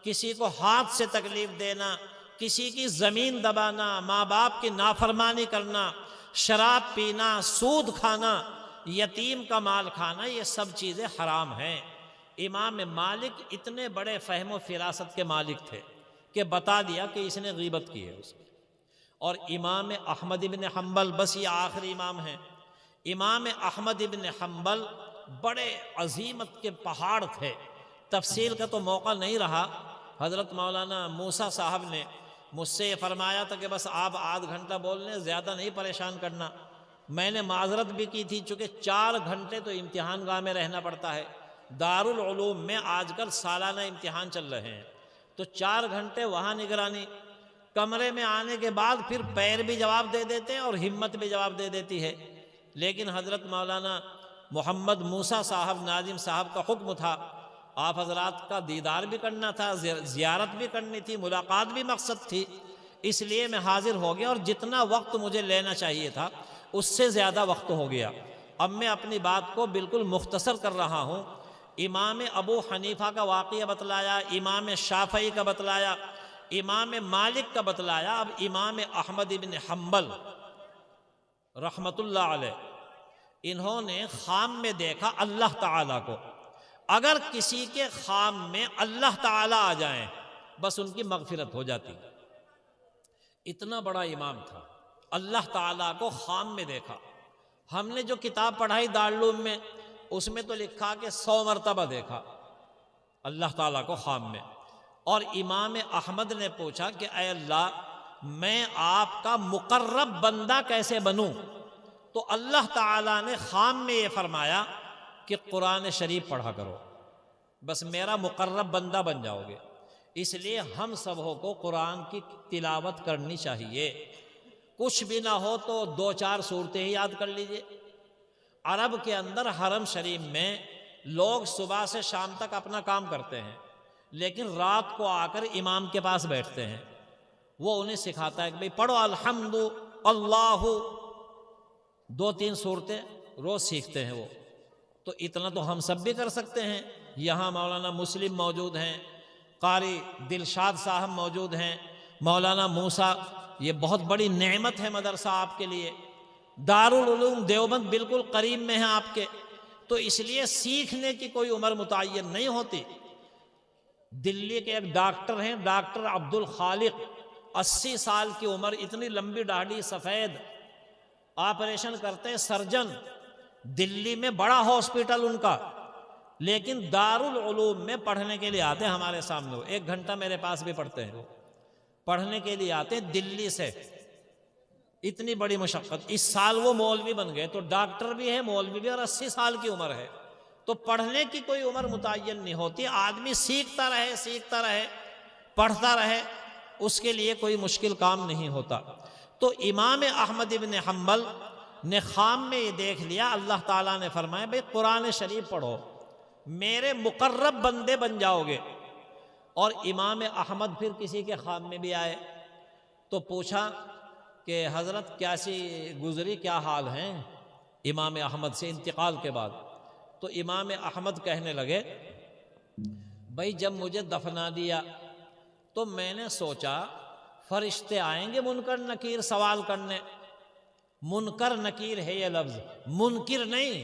کسی کو ہاتھ سے تکلیف دینا، کسی کی زمین دبانا، ماں باپ کی نافرمانی کرنا، شراب پینا، سود کھانا، یتیم کا مال کھانا، یہ سب چیزیں حرام ہیں۔ امام مالک اتنے بڑے فہم و فراست کے مالک تھے، کہ بتا دیا کہ اس نے غیبت کی ہے اس کی۔ اور امام احمد ابن حنبل، بس یہ آخری امام ہیں، امام احمد ابن حنبل بڑے عظیمت کے پہاڑ تھے۔ تفصیل کا تو موقع نہیں رہا۔ حضرت مولانا موسیٰ صاحب نے مجھ سے یہ فرمایا تھا کہ بس آپ آدھ گھنٹہ بول لیں، زیادہ نہیں پریشان کرنا۔ میں نے معذرت بھی کی تھی، چونکہ 4 گھنٹے تو امتحان گاہ میں رہنا پڑتا ہے۔ دارالعلوم میں آج کل سالانہ امتحان چل رہے ہیں، تو 4 گھنٹے وہاں نگرانی، کمرے میں آنے کے بعد پھر پیر بھی جواب دے دیتے ہیں اور ہمت بھی جواب دے دیتی ہے۔ لیکن حضرت مولانا محمد موسیٰ صاحب ناظم صاحب کا حکم تھا، آپ حضرات کا دیدار بھی کرنا تھا، زیارت بھی کرنی تھی، ملاقات بھی مقصد تھی، اس لیے میں حاضر ہو گیا، اور جتنا وقت مجھے لینا چاہیے تھا اس سے زیادہ وقت ہو گیا۔ اب میں اپنی بات کو بالکل مختصر کر رہا ہوں۔ امام ابو حنیفہ کا واقعہ بتلایا، امام شافعی کا بتلایا، امام مالک کا بتلایا، اب امام احمد ابن حنبل رحمت اللہ علیہ، انہوں نے خواب میں دیکھا اللہ تعالیٰ کو۔ اگر کسی کے خواب میں اللہ تعالیٰ آ جائیں بس ان کی مغفرت ہو جاتی۔ اتنا بڑا امام تھا، اللہ تعالیٰ کو خواب میں دیکھا۔ ہم نے جو کتاب پڑھائی دارالعلوم میں، اس میں تو لکھا کہ 100 مرتبہ دیکھا اللہ تعالیٰ کو خواب میں۔ اور امام احمد نے پوچھا کہ اے اللہ، میں آپ کا مقرب بندہ کیسے بنوں؟ تو اللہ تعالیٰ نے خواب میں یہ فرمایا کہ قرآن شریف پڑھا کرو، بس میرا مقرب بندہ بن جاؤ گے۔ اس لیے ہم سبوں کو قرآن کی تلاوت کرنی چاہیے، کچھ بھی نہ ہو تو 2-4 سورتیں ہی یاد کر لیجئے۔ عرب کے اندر حرم شریف میں لوگ صبح سے شام تک اپنا کام کرتے ہیں، لیکن رات کو آ کر امام کے پاس بیٹھتے ہیں، وہ انہیں سکھاتا ہے کہ بھئی پڑھو الحمد اللہ، 2-3 سورتیں روز سیکھتے ہیں وہ۔ تو اتنا تو ہم سب بھی کر سکتے ہیں۔ یہاں مولانا مسلم موجود ہیں، قاری دلشاد صاحب موجود ہیں، مولانا موسیٰ، یہ بہت بڑی نعمت ہے مدرسہ آپ کے لیے۔ دارالعلوم دیوبند بالکل قریب میں ہیں آپ کے، تو اس لیے سیکھنے کی کوئی عمر متعین نہیں ہوتی۔ دلی کے ایک ڈاکٹر ہیں، ڈاکٹر عبد الخالق، 80 سال کی عمر، اتنی لمبی داڑھی، سفید، آپریشن کرتے ہیں، سرجن، دلی میں بڑا ہاسپٹل ان کا، لیکن دارالعلوم میں پڑھنے کے لیے آتے ہیں ہمارے سامنے۔ 1 گھنٹہ میرے پاس بھی پڑھتے ہیں، وہ پڑھنے کے لیے آتے ہیں دلی سے۔ اتنی بڑی مشقت، اس سال وہ مولوی بن گئے، تو ڈاکٹر بھی ہے، مولوی بھی، اور 80 سال کی عمر ہے۔ تو پڑھنے کی کوئی عمر متعین نہیں ہوتی، آدمی سیکھتا رہے، پڑھتا رہے، اس کے لیے کوئی مشکل کام نہیں ہوتا۔ تو امام احمد ابن حنبل نے خواب میں یہ دیکھ لیا، اللہ تعالیٰ نے فرمایا بھئی قرآن شریف پڑھو، میرے مقرب بندے بن جاؤ گے۔ اور امام احمد پھر کسی کے خواب میں بھی آئے تو پوچھا کہ حضرت کیسی گزری، کیا حال ہیں امام احمد سے انتقال کے بعد؟ تو امام احمد کہنے لگے بھائی جب مجھے دفنا دیا تو میں نے سوچا فرشتے آئیں گے منکر نکیر سوال کرنے۔ منکر نکیر ہے یہ لفظ، منکر نہیں،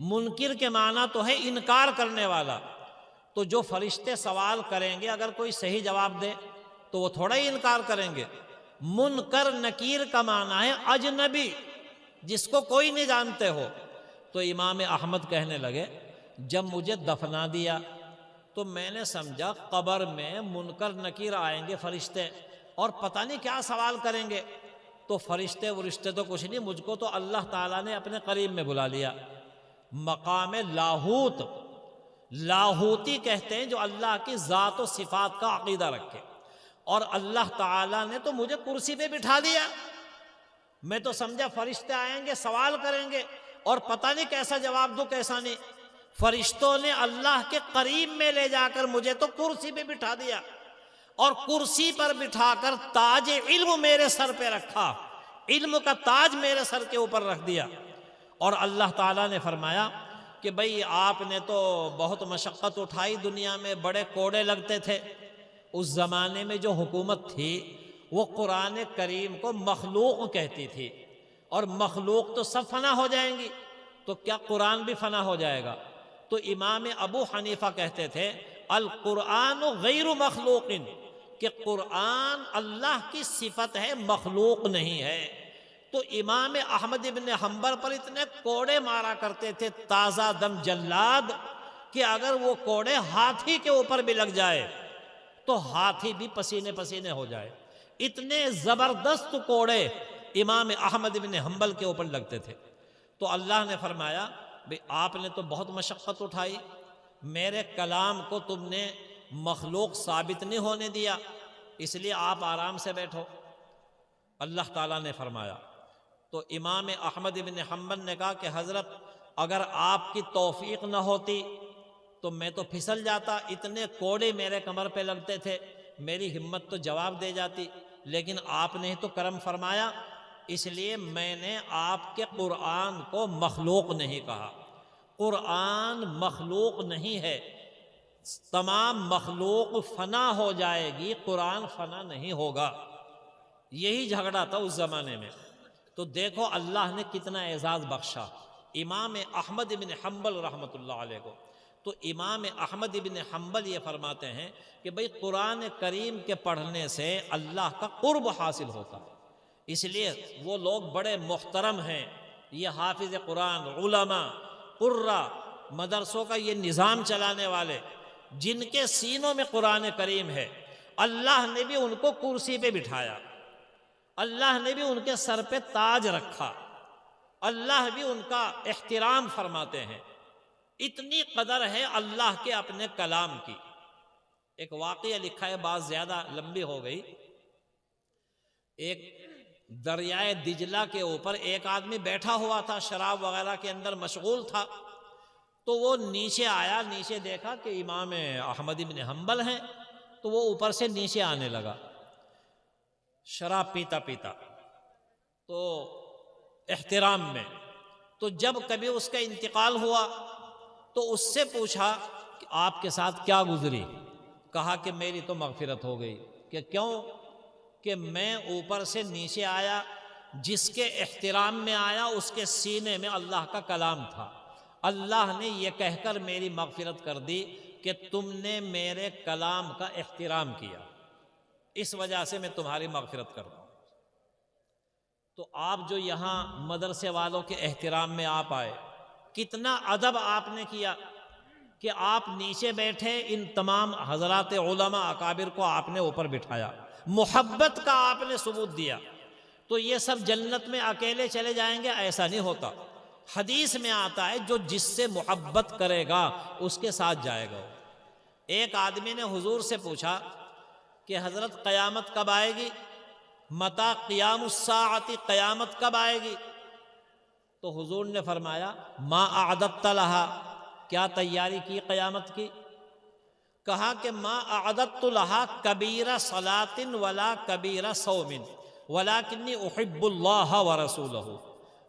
منکر کے معنی تو ہے انکار کرنے والا۔ تو جو فرشتے سوال کریں گے اگر کوئی صحیح جواب دے تو وہ تھوڑا ہی انکار کریں گے۔ منکر نکیر کا معنی ہے اجنبی، جس کو کوئی نہیں جانتے ہو۔ تو امام احمد کہنے لگے جب مجھے دفنا دیا تو میں نے سمجھا قبر میں منکر نکیر آئیں گے فرشتے، اور پتہ نہیں کیا سوال کریں گے۔ تو فرشتے ورشتے تو کچھ نہیں، مجھ کو تو اللہ تعالیٰ نے اپنے قریب میں بلا لیا، مقام لاہوت، لاہوتی کہتے ہیں جو اللہ کی ذات و صفات کا عقیدہ رکھے، اور اللہ تعالیٰ نے تو مجھے کرسی پہ بٹھا دیا۔ میں تو سمجھا فرشتے آئیں گے سوال کریں گے اور پتہ نہیں کیسا جواب دوں کیسا نہیں۔ فرشتوں نے اللہ کے قریب میں لے جا کر مجھے تو کرسی پہ بٹھا دیا، اور کرسی پر بٹھا کر تاج علم میرے سر پہ رکھا، علم کا تاج میرے سر کے اوپر رکھ دیا۔ اور اللہ تعالیٰ نے فرمایا کہ بھئی آپ نے تو بہت مشقت اٹھائی، دنیا میں بڑے کوڑے لگتے تھے۔ اس زمانے میں جو حکومت تھی وہ قرآن کریم کو مخلوق کہتی تھی، اور مخلوق تو سب فنا ہو جائیں گی، تو کیا قرآن بھی فنا ہو جائے گا؟ تو امام ابو حنیفہ کہتے تھے القرآن غیر مخلوق، کہ قرآن اللہ کی صفت ہے، مخلوق نہیں ہے۔ تو امام احمد ابن حنبل پر اتنے کوڑے مارا کرتے تھے تازہ دم جلاد کہ اگر وہ کوڑے ہاتھی کے اوپر بھی لگ جائے تو ہاتھی بھی پسینے پسینے ہو جائے۔ اتنے زبردست کوڑے امام احمد ابن حنبل کے اوپر لگتے تھے۔ تو اللہ نے فرمایا بھئی آپ نے تو بہت مشقت اٹھائی، میرے کلام کو تم نے مخلوق ثابت نہیں ہونے دیا، اس لیے آپ آرام سے بیٹھو۔ اللہ تعالیٰ نے فرمایا، تو امام احمد بن حنبل نے کہا کہ حضرت اگر آپ کی توفیق نہ ہوتی تو میں تو پھسل جاتا، اتنے کوڑے میرے کمر پہ لگتے تھے، میری ہمت تو جواب دے جاتی، لیکن آپ نے تو کرم فرمایا، اس لیے میں نے آپ کے قرآن کو مخلوق نہیں کہا۔ قرآن مخلوق نہیں ہے، تمام مخلوق فنا ہو جائے گی، قرآن فنا نہیں ہوگا۔ یہی جھگڑا تھا اس زمانے میں۔ تو دیکھو اللہ نے کتنا اعزاز بخشا امام احمد بن حنبل رحمۃ اللہ علیہ کو۔ تو امام احمد بن حنبل یہ فرماتے ہیں کہ بھئی قرآن کریم کے پڑھنے سے اللہ کا قرب حاصل ہوتا ہے، اس لیے وہ لوگ بڑے محترم ہیں، یہ حافظ قرآن، علماء، قرہ، مدرسوں کا یہ نظام چلانے والے، جن کے سینوں میں قرآن کریم ہے، اللہ نے بھی ان کو کرسی پہ بٹھایا، اللہ نے بھی ان کے سر پہ تاج رکھا، اللہ بھی ان کا احترام فرماتے ہیں۔ اتنی قدر ہے اللہ کے اپنے کلام کی۔ ایک واقعہ لکھا ہے، بات زیادہ لمبی ہو گئی۔ ایک دریائے دجلہ کے اوپر ایک آدمی بیٹھا ہوا تھا، شراب وغیرہ کے اندر مشغول تھا، تو وہ نیچے آیا، نیچے دیکھا کہ امام احمد بن حنبل ہیں، تو وہ اوپر سے نیچے آنے لگا شراب پیتا پیتا، تو احترام میں۔ تو جب کبھی اس کا انتقال ہوا تو اس سے پوچھا کہ آپ کے ساتھ کیا گزری؟ کہا کہ میری تو مغفرت ہو گئی۔ کہ کیوں؟ کہ میں اوپر سے نیچے آیا، جس کے احترام میں آیا اس کے سینے میں اللہ کا کلام تھا، اللہ نے یہ کہہ کر میری مغفرت کر دی کہ تم نے میرے کلام کا احترام کیا، اس وجہ سے میں تمہاری مغفرت کر رہا ہوں۔ تو آپ جو یہاں مدرسے والوں کے احترام میں آپ آئے، کتنا ادب آپ نے کیا کہ آپ نیچے بیٹھے، ان تمام حضرات علماء اکابر کو آپ نے اوپر بٹھایا، محبت کا آپ نے ثبوت دیا۔ تو یہ سب جنت میں اکیلے چلے جائیں گے؟ ایسا نہیں ہوتا۔ حدیث میں آتا ہے جو جس سے محبت کرے گا اس کے ساتھ جائے گا۔ ایک آدمی نے حضور سے پوچھا کہ حضرت قیامت کب آئے گی؟ متی قیام الساعۃ، قیامت کب آئے گی؟ تو حضور نے فرمایا ما اعددت لہا، کیا تیاری کی قیامت کی؟ کہا کہ ما اعددت لہا کبیر صلاۃ ولا کبیر صوم ولکنی احب اللہ ورسولہ،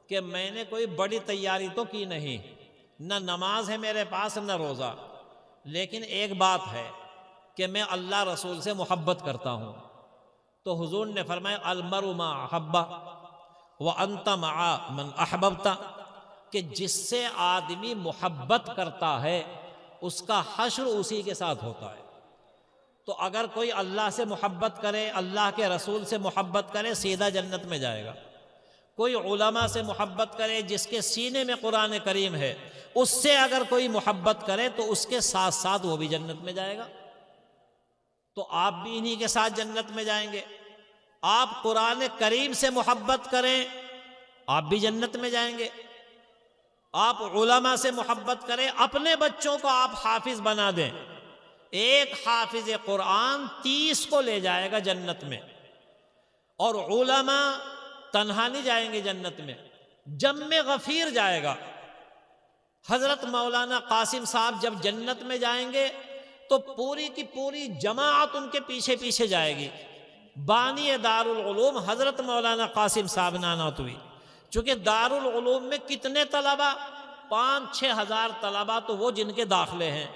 کہ میں نے کوئی بڑی تیاری تو کی نہیں، نہ نماز ہے میرے پاس نہ روزہ، لیکن ایک بات ہے کہ میں اللہ رسول سے محبت کرتا ہوں۔ تو حضور نے فرمایا المرء ما احب وانت مع من احببت، کہ جس سے آدمی محبت کرتا ہے اس کا حشر اسی کے ساتھ ہوتا ہے۔ تو اگر کوئی اللہ سے محبت کرے، اللہ کے رسول سے محبت کرے، سیدھا جنت میں جائے گا۔ کوئی علماء سے محبت کرے جس کے سینے میں قرآن کریم ہے، اس سے اگر کوئی محبت کرے تو اس کے ساتھ ساتھ وہ بھی جنت میں جائے گا۔ تو آپ بھی انہی کے ساتھ جنت میں جائیں گے۔ آپ قرآن کریم سے محبت کریں، آپ بھی جنت میں جائیں گے۔ آپ علماء سے محبت کریں، اپنے بچوں کو آپ حافظ بنا دیں، ایک حافظ قرآن 30 کو لے جائے گا جنت میں۔ اور علماء تنہا نہیں جائیں گے جنت میں، جم غفیر جائے گا۔ حضرت مولانا قاسم صاحب جب جنت میں جائیں گے تو پوری کی پوری جماعت ان کے پیچھے پیچھے جائے گی۔ بانی دارالعلوم حضرت مولانا قاسم صاحب نانوتوی، چونکہ دارالعلوم میں کتنے طلبہ، 5-6 ہزار طلبہ تو وہ جن کے داخلے ہیں،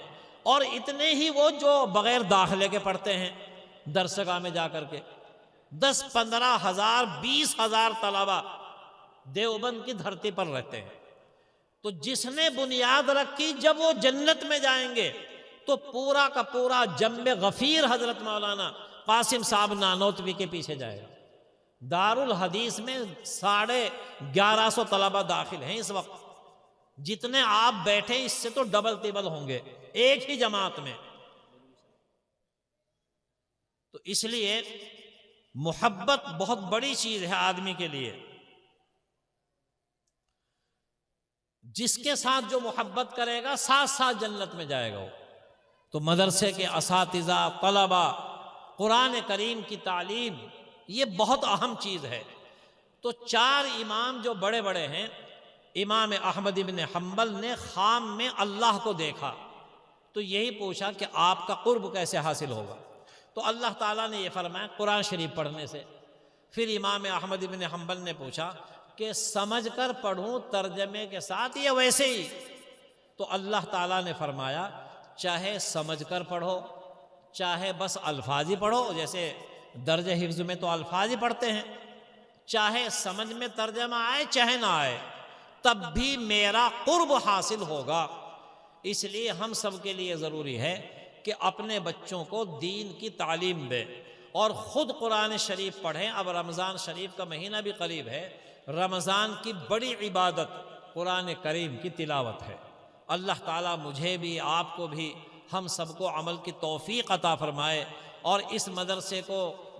اور اتنے ہی وہ جو بغیر داخلے کے پڑھتے ہیں درسگاہ میں جا کر کے، 10-15 ہزار 20 ہزار طلبہ دیوبند کی دھرتی پر رہتے ہیں۔ تو جس نے بنیاد رکھی، جب وہ جنت میں جائیں گے تو پورا کا پورا جم غفیر حضرت مولانا قاسم صاحب نانوتوی کے پیچھے جائے گا۔ دارالحدیث میں 1150 طلبہ داخل ہیں اس وقت، جتنے آپ بیٹھے اس سے تو ڈبل ٹیبل ہوں گے ایک ہی جماعت میں۔ تو اس لیے محبت بہت بڑی چیز ہے آدمی کے لیے۔ جس کے ساتھ جو محبت کرے گا ساتھ ساتھ جنت میں جائے گا وہ۔ تو مدرسے کے اساتذہ، طلبہ، قرآن کریم کی تعلیم، یہ بہت اہم چیز ہے۔ تو 4 امام جو بڑے بڑے ہیں، امام احمد بن حنبل نے خام میں اللہ کو دیکھا، تو یہی پوچھا کہ آپ کا قرب کیسے حاصل ہوگا؟ تو اللہ تعالیٰ نے یہ فرمایا قرآن شریف پڑھنے سے۔ پھر امام احمد بن حنبل نے پوچھا کہ سمجھ کر پڑھوں ترجمے کے ساتھ یا ویسے ہی؟ تو اللہ تعالیٰ نے فرمایا چاہے سمجھ کر پڑھو، چاہے بس الفاظ ہی پڑھو، جیسے درج حفظ میں تو الفاظ ہی پڑھتے ہیں، چاہے سمجھ میں ترجمہ آئے چاہے نہ آئے، تب بھی میرا قرب حاصل ہوگا۔ اس لیے ہم سب کے لیے ضروری ہے کہ اپنے بچوں کو دین کی تعلیم دیں اور خود قرآن شریف پڑھیں۔ اب رمضان شریف کا مہینہ بھی قریب ہے، رمضان کی بڑی عبادت قرآن کریم کی تلاوت ہے۔ اللہ تعالیٰ مجھے بھی، آپ کو بھی، ہم سب کو عمل کی توفیق عطا فرمائے، اور اس مدرسے کو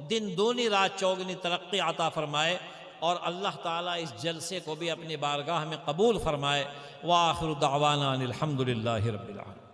دن دونی رات چوگنی ترقی عطا فرمائے، اور اللہ تعالیٰ اس جلسے کو بھی اپنی بارگاہ میں قبول فرمائے۔ وآخر دعوانا ان الحمد للہ رب العالمین۔